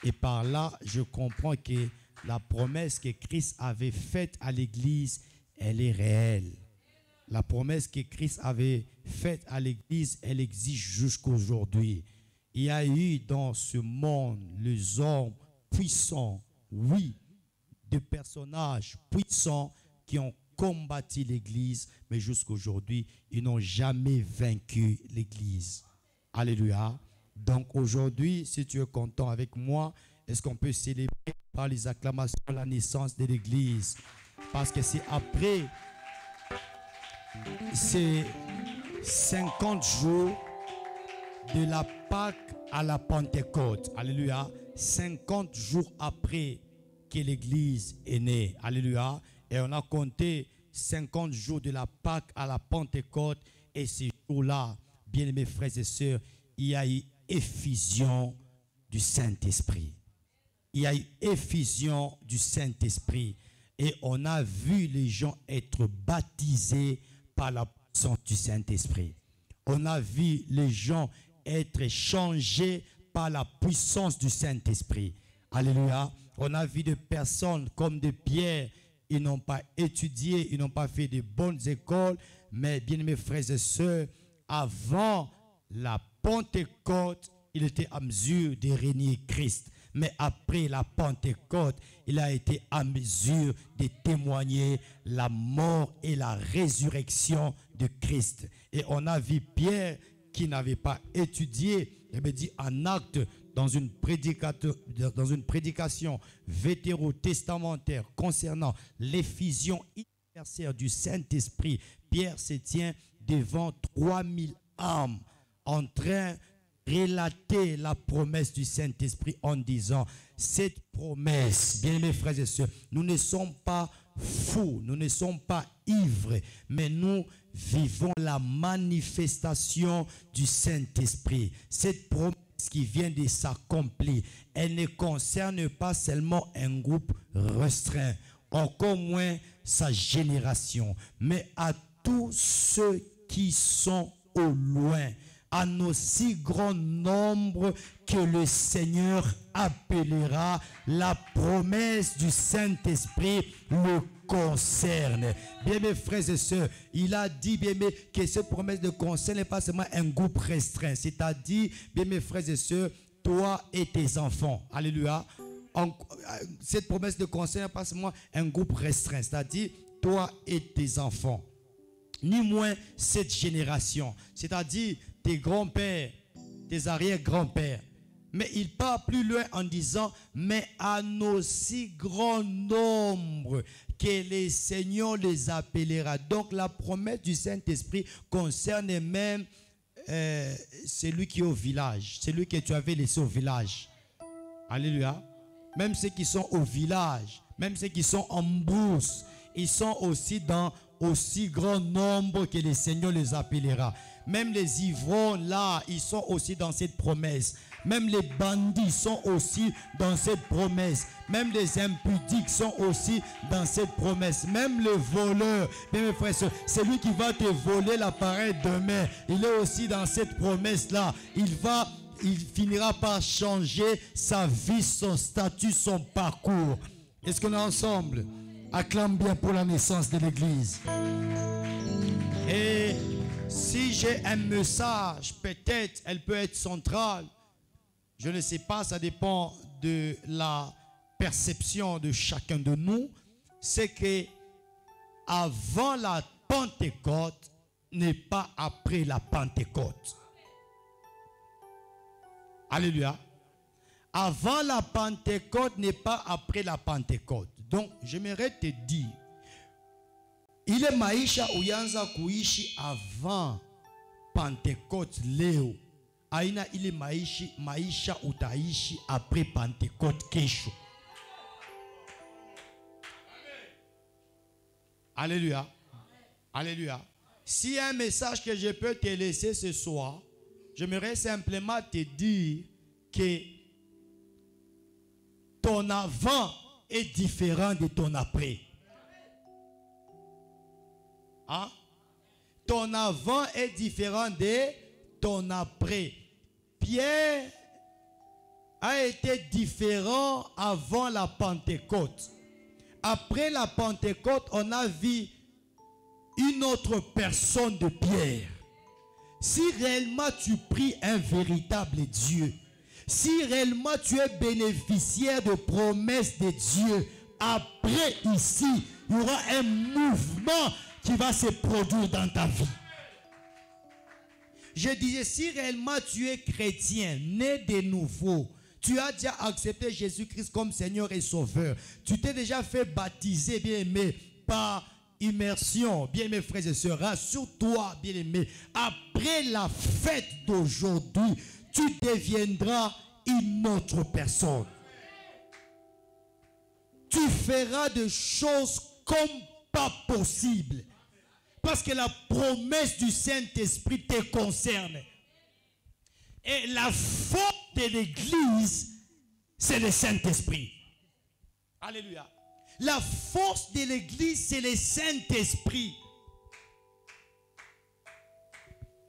Et par là, je comprends que la promesse que Christ avait faite à l'Église, elle est réelle. La promesse que Christ avait faite à l'Église, elle existe jusqu'aujourd'hui. Il y a eu dans ce monde les hommes puissants, oui, des personnages puissants qui ont combattu l'Église, mais jusqu'aujourd'hui, ils n'ont jamais vaincu l'Église. Alléluia. Donc aujourd'hui, si tu es content avec moi, est-ce qu'on peut célébrer par les acclamations la naissance de l'Église? Parce que c'est après ces 50 jours de la Pâque à la Pentecôte. Alléluia. 50 jours après que l'Église est née. Alléluia. Et on a compté 50 jours de la Pâque à la Pentecôte. Et ces jours-là, bien-aimés frères et sœurs, il y a eu effusion du Saint-Esprit. Il y a eu effusion du Saint-Esprit. Et on a vu les gens être baptisés par la puissance du Saint-Esprit. On a vu les gens être changés par la puissance du Saint-Esprit. Alléluia. On a vu des personnes comme des pierres. Ils n'ont pas étudié, ils n'ont pas fait de bonnes écoles. Mais bien mes frères et sœurs, avant la Pentecôte, il était à mesure de régner Christ. Mais après la Pentecôte, il a été à mesure de témoigner la mort et la résurrection de Christ. Et on a vu Pierre qui n'avait pas étudié, il avait dit en acte dans une prédication vétérotestamentaire concernant l'effusion du Saint-Esprit. Pierre se tient devant 3000 âmes en train de relater la promesse du Saint-Esprit en disant, cette promesse, bien mes frères et sœurs, nous ne sommes pas fous, nous ne sommes pas ivres, mais nous vivons la manifestation du Saint-Esprit. Cette promesse qui vient de s'accomplir, elle ne concerne pas seulement un groupe restreint, encore moins sa génération, mais à tous ceux qui sont au loin, à nos si grands nombres que le Seigneur appellera. La promesse du Saint-Esprit le concerne. Bien mes frères et sœurs, il a dit bien mes, que cette promesse ne concerne pas seulement un groupe restreint, c'est-à-dire, bien mes frères et sœurs, toi et tes enfants. Alléluia. Cette promesse ne concerne pas seulement un groupe restreint, c'est-à-dire toi et tes enfants, ni moins cette génération, c'est-à-dire tes grands-pères, tes arrière-grands-pères. Mais il part plus loin en disant, mais à nos si grands nombres que le Seigneur les appellera. Donc la promesse du Saint-Esprit concerne même celui qui est au village, celui que tu avais laissé au village. Alléluia. Même ceux qui sont au village, même ceux qui sont en brousse, ils sont aussi dans aussi grand nombre que le Seigneur les appellera. Même les ivrognes là, ils sont aussi dans cette promesse. Même les bandits sont aussi dans cette promesse. Même les impudiques sont aussi dans cette promesse. Même le voleur, bien mes frères, celui qui va te voler l'appareil demain, il est aussi dans cette promesse là. Il finira par changer sa vie, son statut, son parcours. Est-ce qu'on est ensemble? Acclame bien pour la naissance de l'Église. Et si j'ai un message, peut-être elle peut être centrale. Je ne sais pas, ça dépend de la perception de chacun de nous. C'est que avant la Pentecôte n'est pas après la Pentecôte. Alléluia. Avant la Pentecôte n'est pas après la Pentecôte. Donc, j'aimerais te dire, il est maisha uyanza kuishi avant Pentecôte leo. Aina ile maisha utaishi après Pentecôte kesho. Alléluia. Alléluia. S'il y a un message que je peux te laisser ce soir, j'aimerais simplement te dire que ton avant est différent de ton après. Hein? Ton avant est différent de ton après. Pierre a été différent avant la Pentecôte. Après la Pentecôte, on a vu une autre personne de Pierre. Si réellement tu pries un véritable Dieu, si réellement tu es bénéficiaire de promesses de Dieu, après ici, il y aura un mouvement qui va se produire dans ta vie. Je disais, si réellement tu es chrétien, né de nouveau, tu as déjà accepté Jésus-Christ comme Seigneur et Sauveur, tu t'es déjà fait baptiser, bien aimé, par immersion, bien mes frères et sœurs, rassure-toi, bien aimé, après la fête d'aujourd'hui, tu deviendras une autre personne. Tu feras des choses comme pas possible. Parce que la promesse du Saint-Esprit te concerne. Et la force de l'Église, c'est le Saint-Esprit. Alléluia. La force de l'Église, c'est le Saint-Esprit.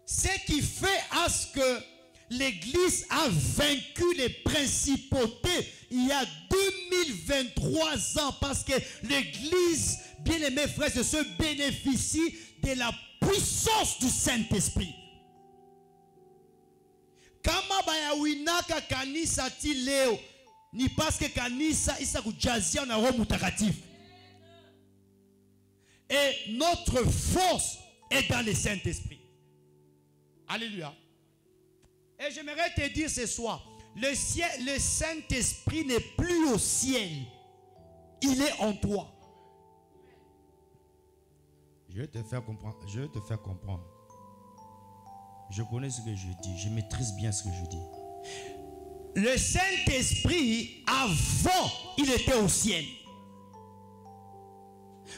Ce qui fait à ce que l'Église a vaincu les principautés il y a 2023 ans, parce que l'Église, bien aimés frères et sœurs, bénéficie de la puissance du Saint-Esprit. Kama bayawinaka kanisa ti leo ni parce que kanisa isa kujazia na Roho Mtakatifu. Et notre force est dans le Saint-Esprit. Alléluia. Et j'aimerais te dire ce soir, le Saint-Esprit n'est plus au ciel. Il est en toi. Je vais te faire comprendre. Je vais te faire comprendre. Je connais ce que je dis. Je maîtrise bien ce que je dis. Le Saint-Esprit, avant, il était au ciel.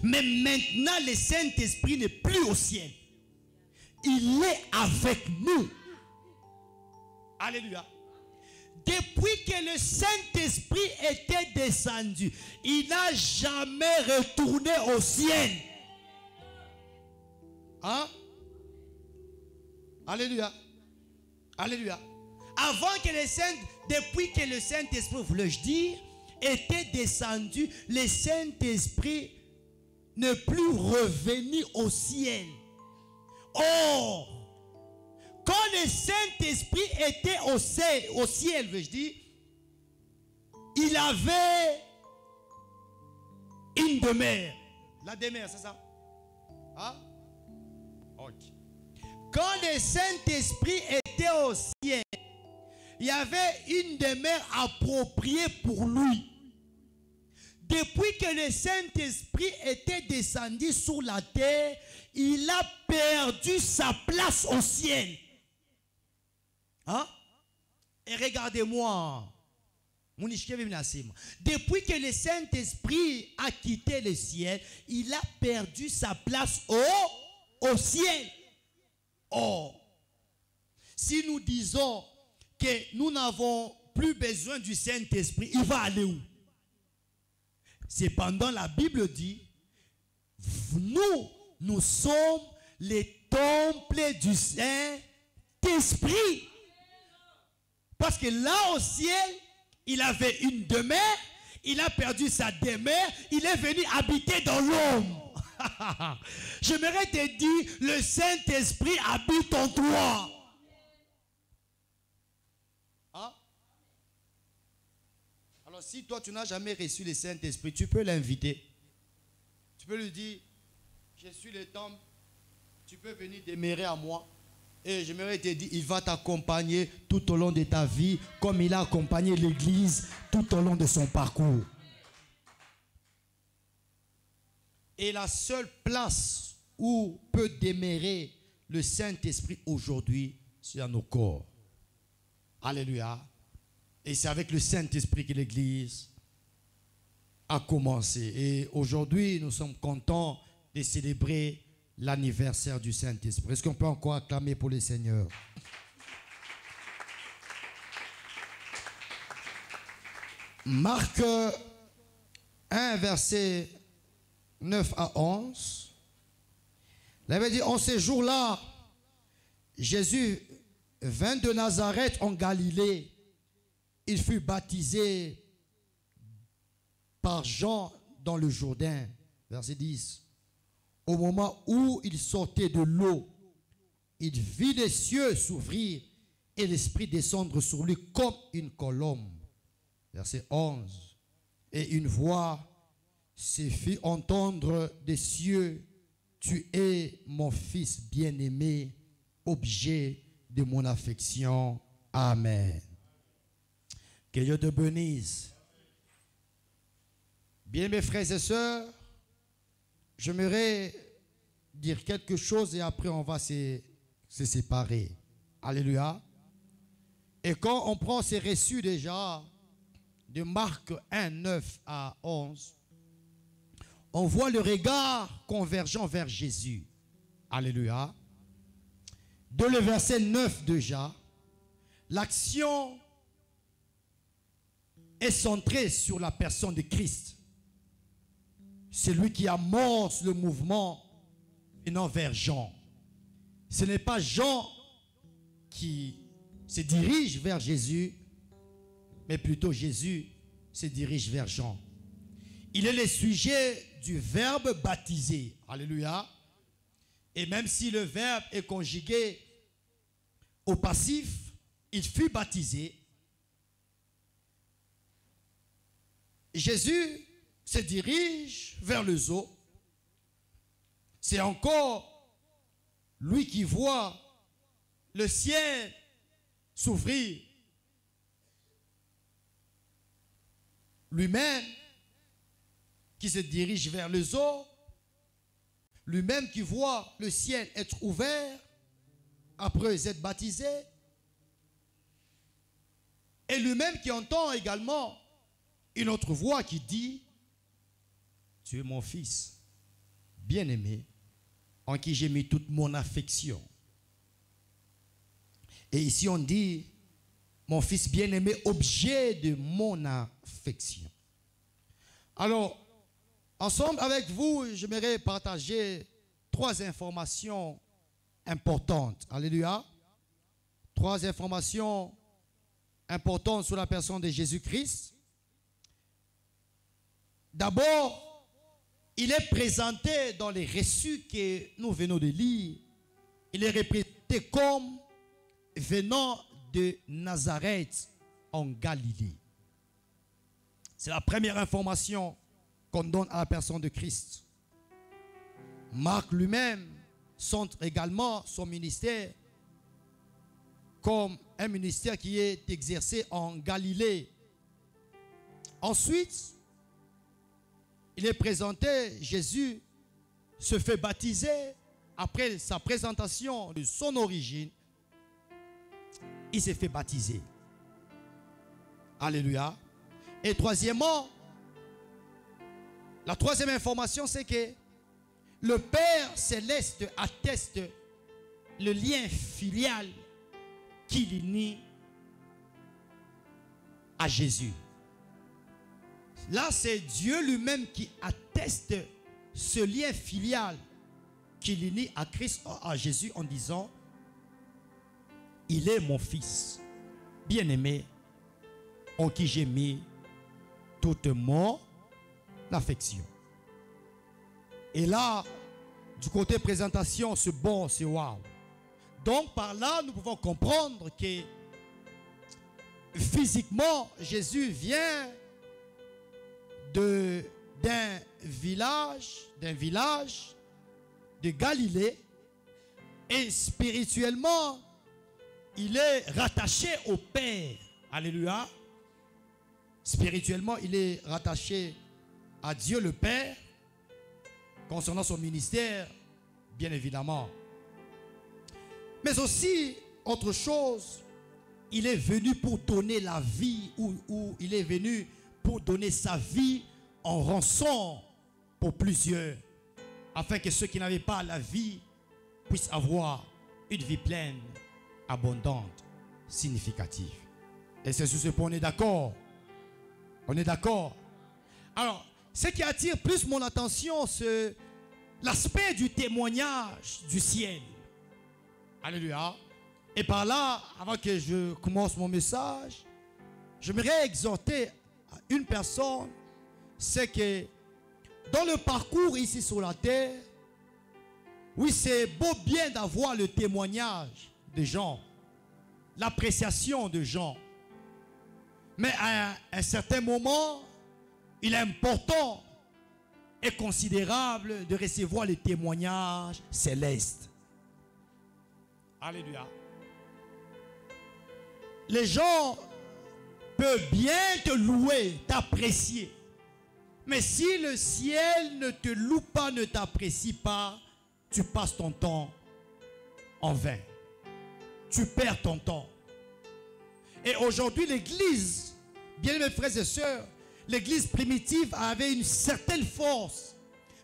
Mais maintenant, le Saint-Esprit n'est plus au ciel. Il est avec nous. Alléluia. Depuis que le Saint-Esprit était descendu, il n'a jamais retourné au ciel. Hein? Alléluia. Alléluia. Depuis que le Saint-Esprit, voulais-je dire, était descendu, le Saint-Esprit n'est plus revenu au ciel. Or, quand le Saint-Esprit était au ciel, veux-je dire, il avait une demeure. La demeure, c'est ça? Hein? Ok. Quand le Saint-Esprit était au ciel, il y avait une demeure appropriée pour lui. Depuis que le Saint-Esprit était descendu sur la terre, il a perdu sa place au ciel. Hein? Et regardez-moi. Depuis que le Saint-Esprit a quitté le ciel, il a perdu sa place au ciel. Or, si nous disons que nous n'avons plus besoin du Saint-Esprit, il va aller où? Cependant, la Bible dit, nous sommes les temples du Saint-Esprit. Parce que là au ciel, il avait une demeure, il a perdu sa demeure, il est venu habiter dans l'homme. J'aimerais te dire, le Saint-Esprit habite en toi. Hein? Alors si toi tu n'as jamais reçu le Saint-Esprit, tu peux l'inviter. Tu peux lui dire, je suis le temple, tu peux venir demeurer à moi. Et j'aimerais te dire, il va t'accompagner tout au long de ta vie, comme il a accompagné l'Église tout au long de son parcours. Et la seule place où peut demeurer le Saint-Esprit aujourd'hui, c'est dans nos corps. Alléluia. Et c'est avec le Saint-Esprit que l'Église a commencé. Et aujourd'hui, nous sommes contents de célébrer l'anniversaire du Saint-Esprit. Est-ce qu'on peut encore acclamer pour le Seigneur? Marc 1, verset 9 à 11. Il avait dit, en ces jours-là, Jésus vint de Nazareth en Galilée. Il fut baptisé par Jean dans le Jourdain. Verset 10. Au moment où il sortait de l'eau, il vit les cieux s'ouvrir et l'Esprit descendre sur lui comme une colombe. Verset 11. Et une voix se fit entendre des cieux. Tu es mon fils bien-aimé, objet de mon affection. Amen. Que Dieu te bénisse. Bien, mes frères et sœurs, j'aimerais dire quelque chose et après on va se séparer. Alléluia. Et quand on prend ces reçus déjà de Marc 1, 9 à 11, on voit le regard convergent vers Jésus. Alléluia. De le verset 9 déjà, l'action est centrée sur la personne de Christ. C'est lui qui amorce le mouvement venant vers Jean. Ce n'est pas Jean qui se dirige vers Jésus, mais plutôt Jésus se dirige vers Jean. Il est le sujet du verbe baptiser. Alléluia. Et même si le verbe est conjugué au passif, il fut baptisé. Jésus se dirige vers les eaux. C'est encore lui qui voit le ciel s'ouvrir. Lui-même qui se dirige vers les eaux lui-même qui voit le ciel être ouvert après être baptisé, et lui-même qui entend également une autre voix qui dit, tu es mon fils bien-aimé, en qui j'ai mis toute mon affection. Et ici on dit, mon fils bien-aimé, objet de mon affection. Alors, ensemble avec vous, j'aimerais partager 3 informations importantes. Alléluia. 3 informations importantes sur la personne de Jésus-Christ. D'abord, il est présenté dans les récits que nous venons de lire. Il est représenté comme venant de Nazareth en Galilée. C'est la première information qu'on donne à la personne de Christ. Marc lui-même centre également son ministère comme un ministère qui est exercé en Galilée. Ensuite, il est présenté, Jésus se fait baptiser après sa présentation de son origine. Il s'est fait baptiser. Alléluia. Et troisièmement, la troisième information, c'est que le Père céleste atteste le lien filial qu'il unit à Jésus. Là, c'est Dieu lui-même qui atteste ce lien filial qu'il unit à Christ, à Jésus, en disant, il est mon fils bien-aimé, en qui j'ai mis toute mon affection. Et là, du côté présentation, c'est bon, c'est waouh. Donc par là, nous pouvons comprendre que physiquement, Jésus vient d'un village de Galilée, et spirituellement, il est rattaché au Père. Alléluia. Spirituellement, il est rattaché à Dieu le Père. Concernant son ministère, bien évidemment. Mais aussi, autre chose, il est venu pour donner la vie, ou il est venu pour donner sa vie en rançon pour plusieurs, afin que ceux qui n'avaient pas la vie puissent avoir une vie pleine, abondante, significative. Et c'est sur ce point, on est d'accord? On est d'accord? Alors, ce qui attire plus mon attention, c'est l'aspect du témoignage du ciel. Alléluia. Et par là, avant que je commence mon message, j'aimerais exhorter une personne, c'est que dans le parcours ici sur la terre, oui, c'est beau bien d'avoir le témoignage des gens, l'appréciation des gens. Mais à un certain moment, il est important et considérable de recevoir les témoignages célestes. Alléluia. Les gens peuvent bien te louer, t'apprécier. Mais si le ciel ne te loue pas, ne t'apprécie pas, tu passes ton temps en vain. Tu perds ton temps. Et aujourd'hui, l'Église, bien mes frères et sœurs, l'Église primitive avait une certaine force.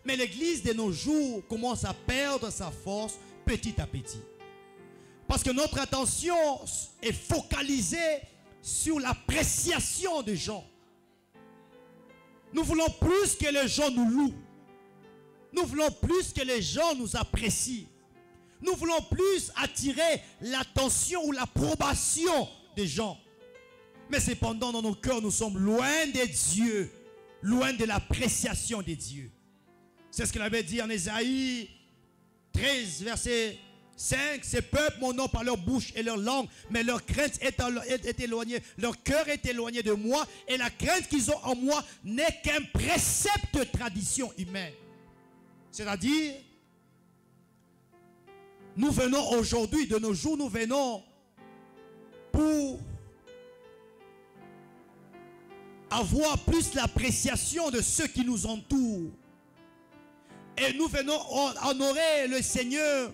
Mais l'Église de nos jours commence à perdre sa force petit à petit. Parce que notre attention est focalisée sur l'appréciation des gens. Nous voulons plus que les gens nous louent. Nous voulons plus que les gens nous apprécient. Nous voulons plus attirer l'attention ou l'approbation des gens. Mais cependant, dans nos cœurs, nous sommes loin de Dieu, loin de l'appréciation de Dieu. C'est ce qu'il avait dit en Ésaïe 13, verset 5. Ces peuples m'honorent par leur bouche et leur langue, mais leur crainte est éloignée, leur cœur est éloigné de moi, et la crainte qu'ils ont en moi n'est qu'un précepte de tradition humaine. C'est-à-dire, nous venons aujourd'hui, de nos jours, nous venons pour avoir plus l'appréciation de ceux qui nous entourent. Et nous venons honorer le Seigneur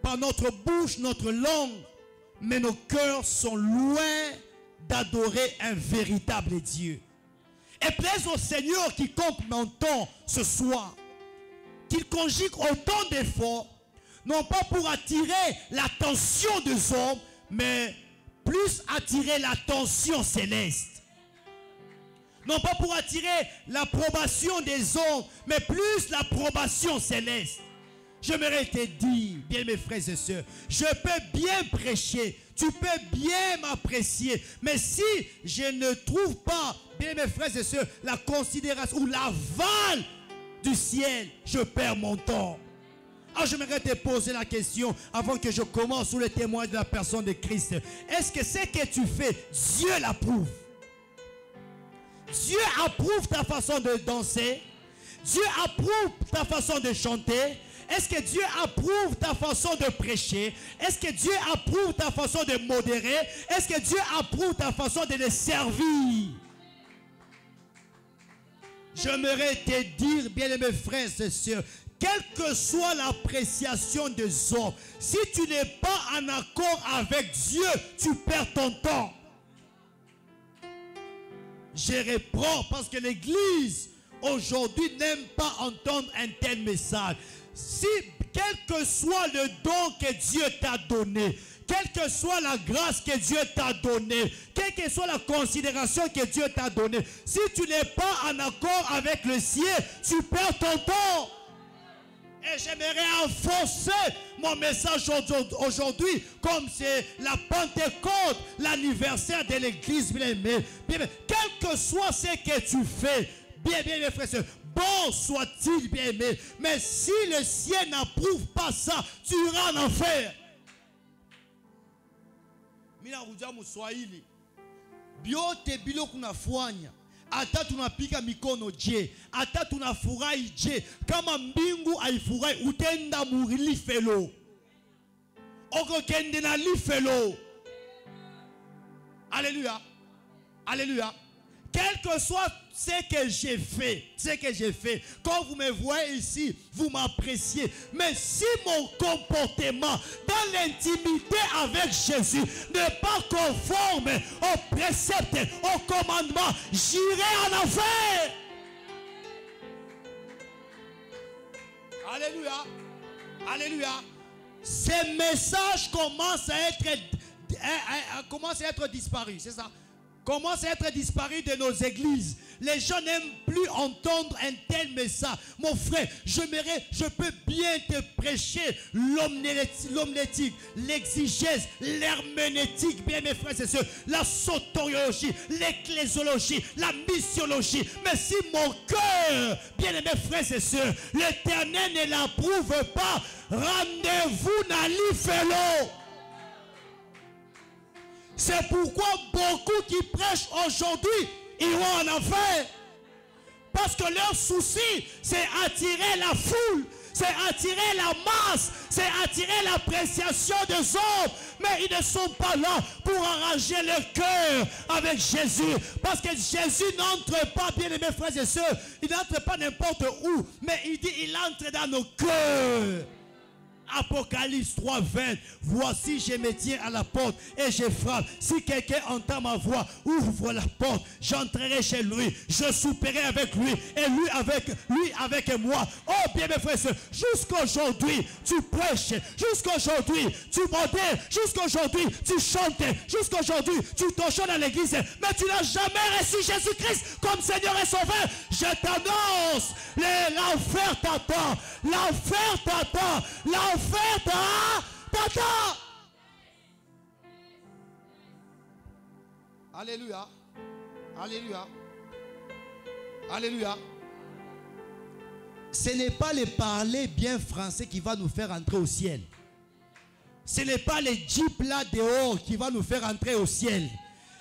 par notre bouche, notre langue. Mais nos cœurs sont loin d'adorer un véritable Dieu. Et plaise au Seigneur quiconque m'entend ce soir, qu'il conjugue autant d'efforts, non pas pour attirer l'attention des hommes, mais plus attirer l'attention céleste. Non pas pour attirer l'approbation des hommes, mais plus l'approbation céleste. J'aimerais te dire, bien mes frères et sœurs, je peux bien prêcher, tu peux bien m'apprécier, mais si je ne trouve pas, bien mes frères et sœurs, la considération ou l'aval du ciel, je perds mon temps. Alors j'aimerais te poser la question avant que je commence sous le témoin de la personne de Christ. Est-ce que ce que tu fais, Dieu l'approuve? Dieu approuve ta façon de danser? Dieu approuve ta façon de chanter? Est-ce que Dieu approuve ta façon de prêcher? Est-ce que Dieu approuve ta façon de modérer? Est-ce que Dieu approuve ta façon de le servir? J'aimerais te dire, bien-aimés frères et sœurs, quelle que soit l'appréciation des hommes, si tu n'es pas en accord avec Dieu, tu perds ton temps. Je reprends parce que l'Église aujourd'hui n'aime pas entendre un tel message. Si, quel que soit le don que Dieu t'a donné, quelle que soit la grâce que Dieu t'a donnée, quelle que soit la considération que Dieu t'a donnée, si tu n'es pas en accord avec le ciel, tu perds ton temps. Et j'aimerais enfoncer mon message aujourd'hui, comme c'est la Pentecôte, l'anniversaire de l'Église bien-aimée. Quel que soit ce que tu fais, bien mes frères, bon soit-il bien-aimé, mais si le ciel n'approuve pas ça, tu iras en enfer. Mina kuja Mswahili, biote bilo kunafanya. Hata tunapika mikono je, hata tunafurahi je, kama mbingu haifurahi utenda murilifelo. Oko kende na lifelo. Alléluia. Alléluia. Quel que soit ce que j'ai fait, quand vous me voyez ici, vous m'appréciez. Mais si mon comportement dans l'intimité avec Jésus n'est pas conforme aux préceptes, aux commandements, j'irai en enfer. Alléluia. Alléluia. Ces messages commencent à être disparus, c'est ça? Commence à être disparu de nos églises. Les gens n'aiment plus entendre un tel message. Mon frère, je peux bien te prêcher l'homilétique, l'exigèse, l'herméneutique, bien mes frères et sœurs, la soteriologie, l'ecclésiologie, la missiologie. Mais si mon cœur, bien mes frères et sœurs, l'Éternel ne l'approuve pas, rendez-vous dans l'Ifelo. C'est pourquoi beaucoup qui prêchent aujourd'hui iront en enfer. Parce que leur souci, c'est attirer la foule, c'est attirer la masse, c'est attirer l'appréciation des hommes. Mais ils ne sont pas là pour arranger leur cœur avec Jésus. Parce que Jésus n'entre pas, bien aimés frères et sœurs, il n'entre pas n'importe où, mais il dit il entre dans nos cœurs. Apocalypse 3:20. Voici, je me tiens à la porte et je frappe. Si quelqu'un entend ma voix, ouvre la porte. J'entrerai chez lui. Je souperai avec lui et lui avec moi. Oh bien mes frères, jusqu'aujourd'hui tu prêches, jusqu'aujourd'hui tu modères, jusqu'aujourd'hui tu chantes, jusqu'aujourd'hui tu t'enchaînes à l'église, mais tu n'as jamais reçu Jésus-Christ comme Seigneur et Sauveur. Je t'annonce, l'enfer t'attend, l'enfer t'attend, l'enfer t'attend. Alléluia. Alléluia. Alléluia. Ce n'est pas le parler bien français qui va nous faire entrer au ciel. Ce n'est pas le jeep là dehors qui va nous faire entrer au ciel.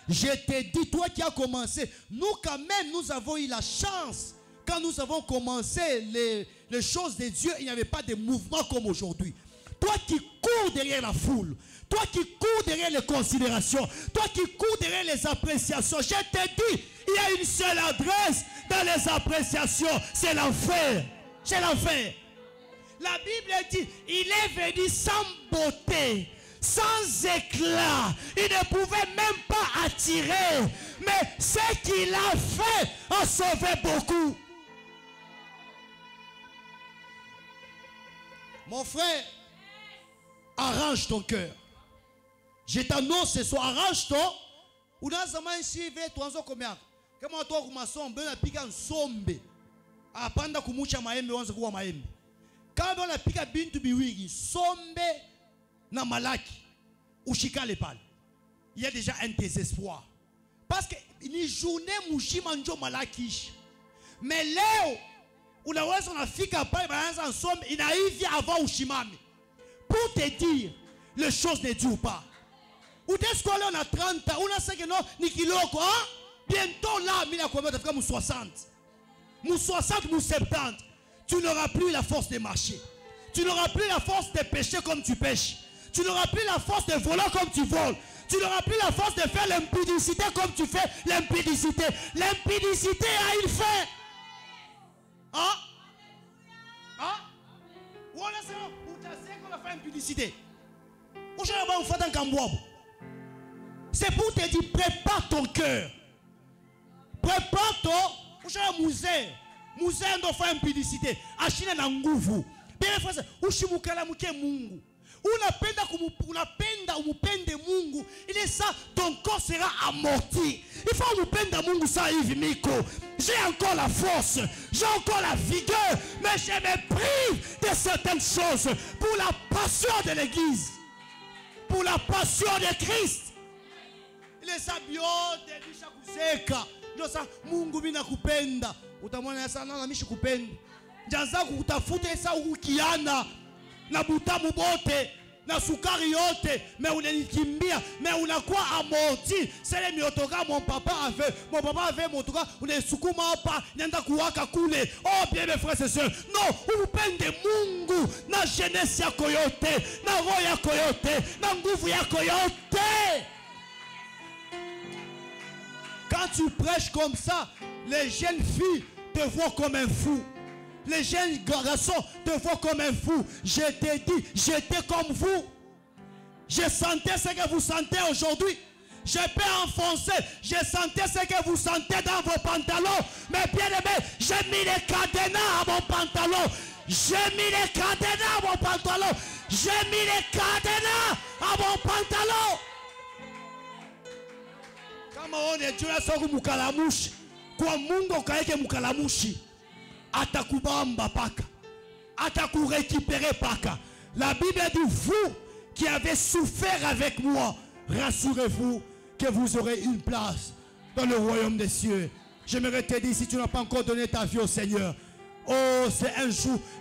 Je te dis, toi qui as commencé, nous quand même, nous avons eu la chance. Quand nous avons commencé les choses de Dieu, il n'y avait pas de mouvement comme aujourd'hui. Toi qui cours derrière la foule, toi qui cours derrière les considérations, toi qui cours derrière les appréciations, je te dis, il y a une seule adresse dans les appréciations, c'est l'enfer. C'est l'enfer. La Bible dit, il est venu sans beauté, sans éclat. Il ne pouvait même pas attirer. Mais ce qu'il a fait a sauvé beaucoup. Mon frère, arrange ton cœur. Je t'annonce ce soir, arrange ton. Unazama shive tuanzo komea. Kama watu wa kumasombe unapiga nsombe. Apanda kumucha maembe wanza kuwa maembe. Kama unapiga bintu biwigi, sombe na malaki. Ushikale pale. Il y a déjà un désespoir. Parce que ni journée mushima njo malaki ishi. Mais leo unaweza unafika pale baanza nsombe inaivi avant ushimame. Pour te dire, les choses ne durent pas. Ou est-ce qu'on a 30 ans, on a 5 ans, ni kiloko, hein? Bientôt là, il y a combien de fois, 60. 60, 70. Tu n'auras plus la force de marcher. Tu n'auras plus la force de pêcher comme tu pêches. Tu n'auras plus la force de voler comme tu voles. Tu n'auras plus la force de faire l'impudicité comme tu fais l'impudicité. L'impudicité a une fin. Hein? Hein? Ou on a ça, ou tu sais qu'on a fait l'impudicité. Ou je vais vous faire un cambouab. C'est pour te dire, prépare ton cœur. Prépare ton. Ou je vais musée. Musée doit faire impudicité. Achine na nguvu. Bien frère, ushimukala muke Mungu. Unapenda umupende Mungu. Il est ça, ton corps sera amorti. Il faut umupenda Mungu ça hivi miko. J'ai encore la force, j'ai encore la vigueur, mais je me prive de certaines choses pour la passion de l'église, pour la passion de Christ. Il est ça bio delisha kuzeka. Ndio ça Mungu mina kupenda. Utamwona sana na mishi kupenda. Njaza kutafuta esa ukiana na butamu bote na sukari yote, mais unanikimbia, mais unakuwa amorti. C'est le miotoka mon papa avait motoka, unasukuma hapa nenda kuwaka kule. Oh bien mes frères et sœurs, non, upende Mungu na jeunesse yako yote, na roho yako yote, na nguvu yako yote. Quand tu prêches comme ça, les jeunes filles te voient comme un fou. Les jeunes garçons te voient comme un fou. Je t'ai dit, j'étais comme vous. Je sentais ce que vous sentez aujourd'hui. Je peux enfoncer. Je sentais ce que vous sentez dans vos pantalons. Mais bien aimé, j'ai mis les cadenas à mon pantalon. J'ai mis les cadenas à mon pantalon. J'ai mis les cadenas à mon pantalon. Kama on est Dieu là soko mukalamushi. Kwa Mungu kaeke mukalamushi. Atakubamba paka, atakurécupérer paka. La Bible dit, vous qui avez souffert avec moi, rassurez-vous que vous aurez une place dans le royaume des cieux. J'aimerais te dire, si tu n'as pas encore donné ta vie au Seigneur, oh, c'est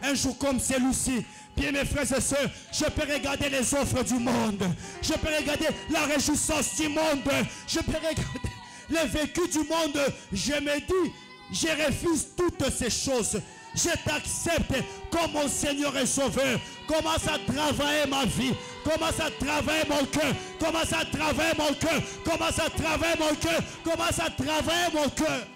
un jour comme celui-ci. Bien mes frères et sœurs, je peux regarder les offres du monde, je peux regarder la réjouissance du monde, je peux regarder le vécu du monde. Je me dis, je refuse toutes ces choses. Je t'accepte comme mon Seigneur et Sauveur. Commence à travailler ma vie. Commence à travailler mon cœur. Commence à travailler mon cœur. Commence à travailler mon cœur. Commence à travailler mon cœur.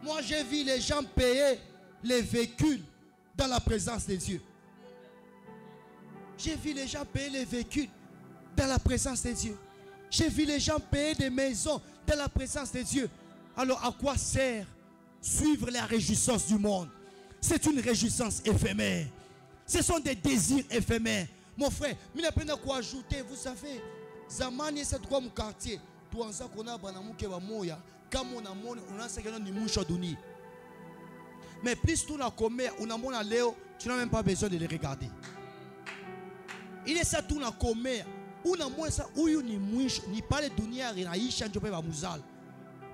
Moi, j'ai vu les gens payer les véhicules dans la présence de Dieu. J'ai vu les gens payer les véhicules dans la présence de Dieu. J'ai vu les gens payer des maisons dans la présence de Dieu. Alors à quoi sert suivre la réjouissance du monde? C'est une réjouissance éphémère. Ce sont des désirs éphémères. Mon frère, il n'y a pas quoi ajouter. Vous savez, Zamani c'est comme quartier. Comme on a ce que nous mais plus tu n'as commis, tu n'as même pas besoin de les regarder. Il est ça tout n'a commis.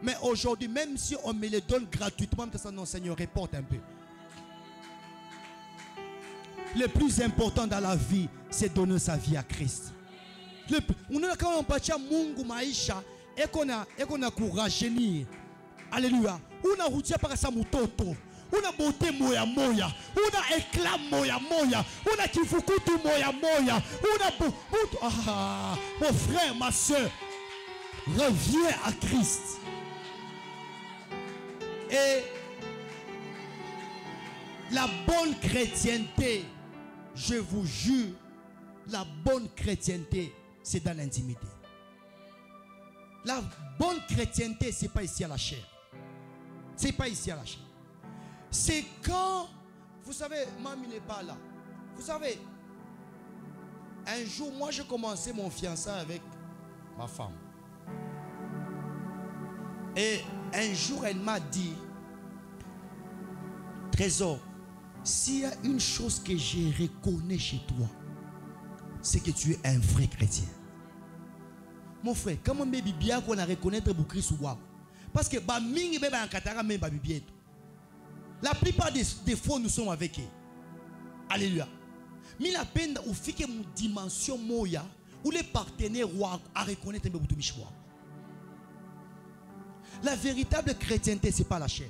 Mais aujourd'hui, même si on me les donne gratuitement, non, Seigneur, répond un peu. Le plus important dans la vie, c'est donner sa vie à Christ. On a quand on Mungu maisha et qu'on a courage. Alléluia. On a routier par sa mutoto. On a beauté moya moya, on a éclat moya moya, on a kifukutu moya moya, on a ah, mon frère, ma soeur, reviens à Christ. Et La bonne chrétienté, je vous jure, la bonne chrétienté, c'est dans l'intimité. La bonne chrétienté, ce n'est pas ici à la chair. Ce n'est pas ici à la chair. C'est quand, vous savez, Mamie n'est pas là. Vous savez, un jour, moi, j'ai commencé mon fiançailles avec ma femme. Et un jour, elle m'a dit, Trésor, s'il y a une chose que je reconnais chez toi, c'est que tu es un vrai chrétien. Mon frère, comment me bien qu'on a reconnaître pour Christ ou parce que la plupart des fois nous sommes avec eux. Alléluia. Mais la peine où fait que mon dimension moya où les partenaires à reconnaître un peu. La véritable chrétienté, c'est pas la chair.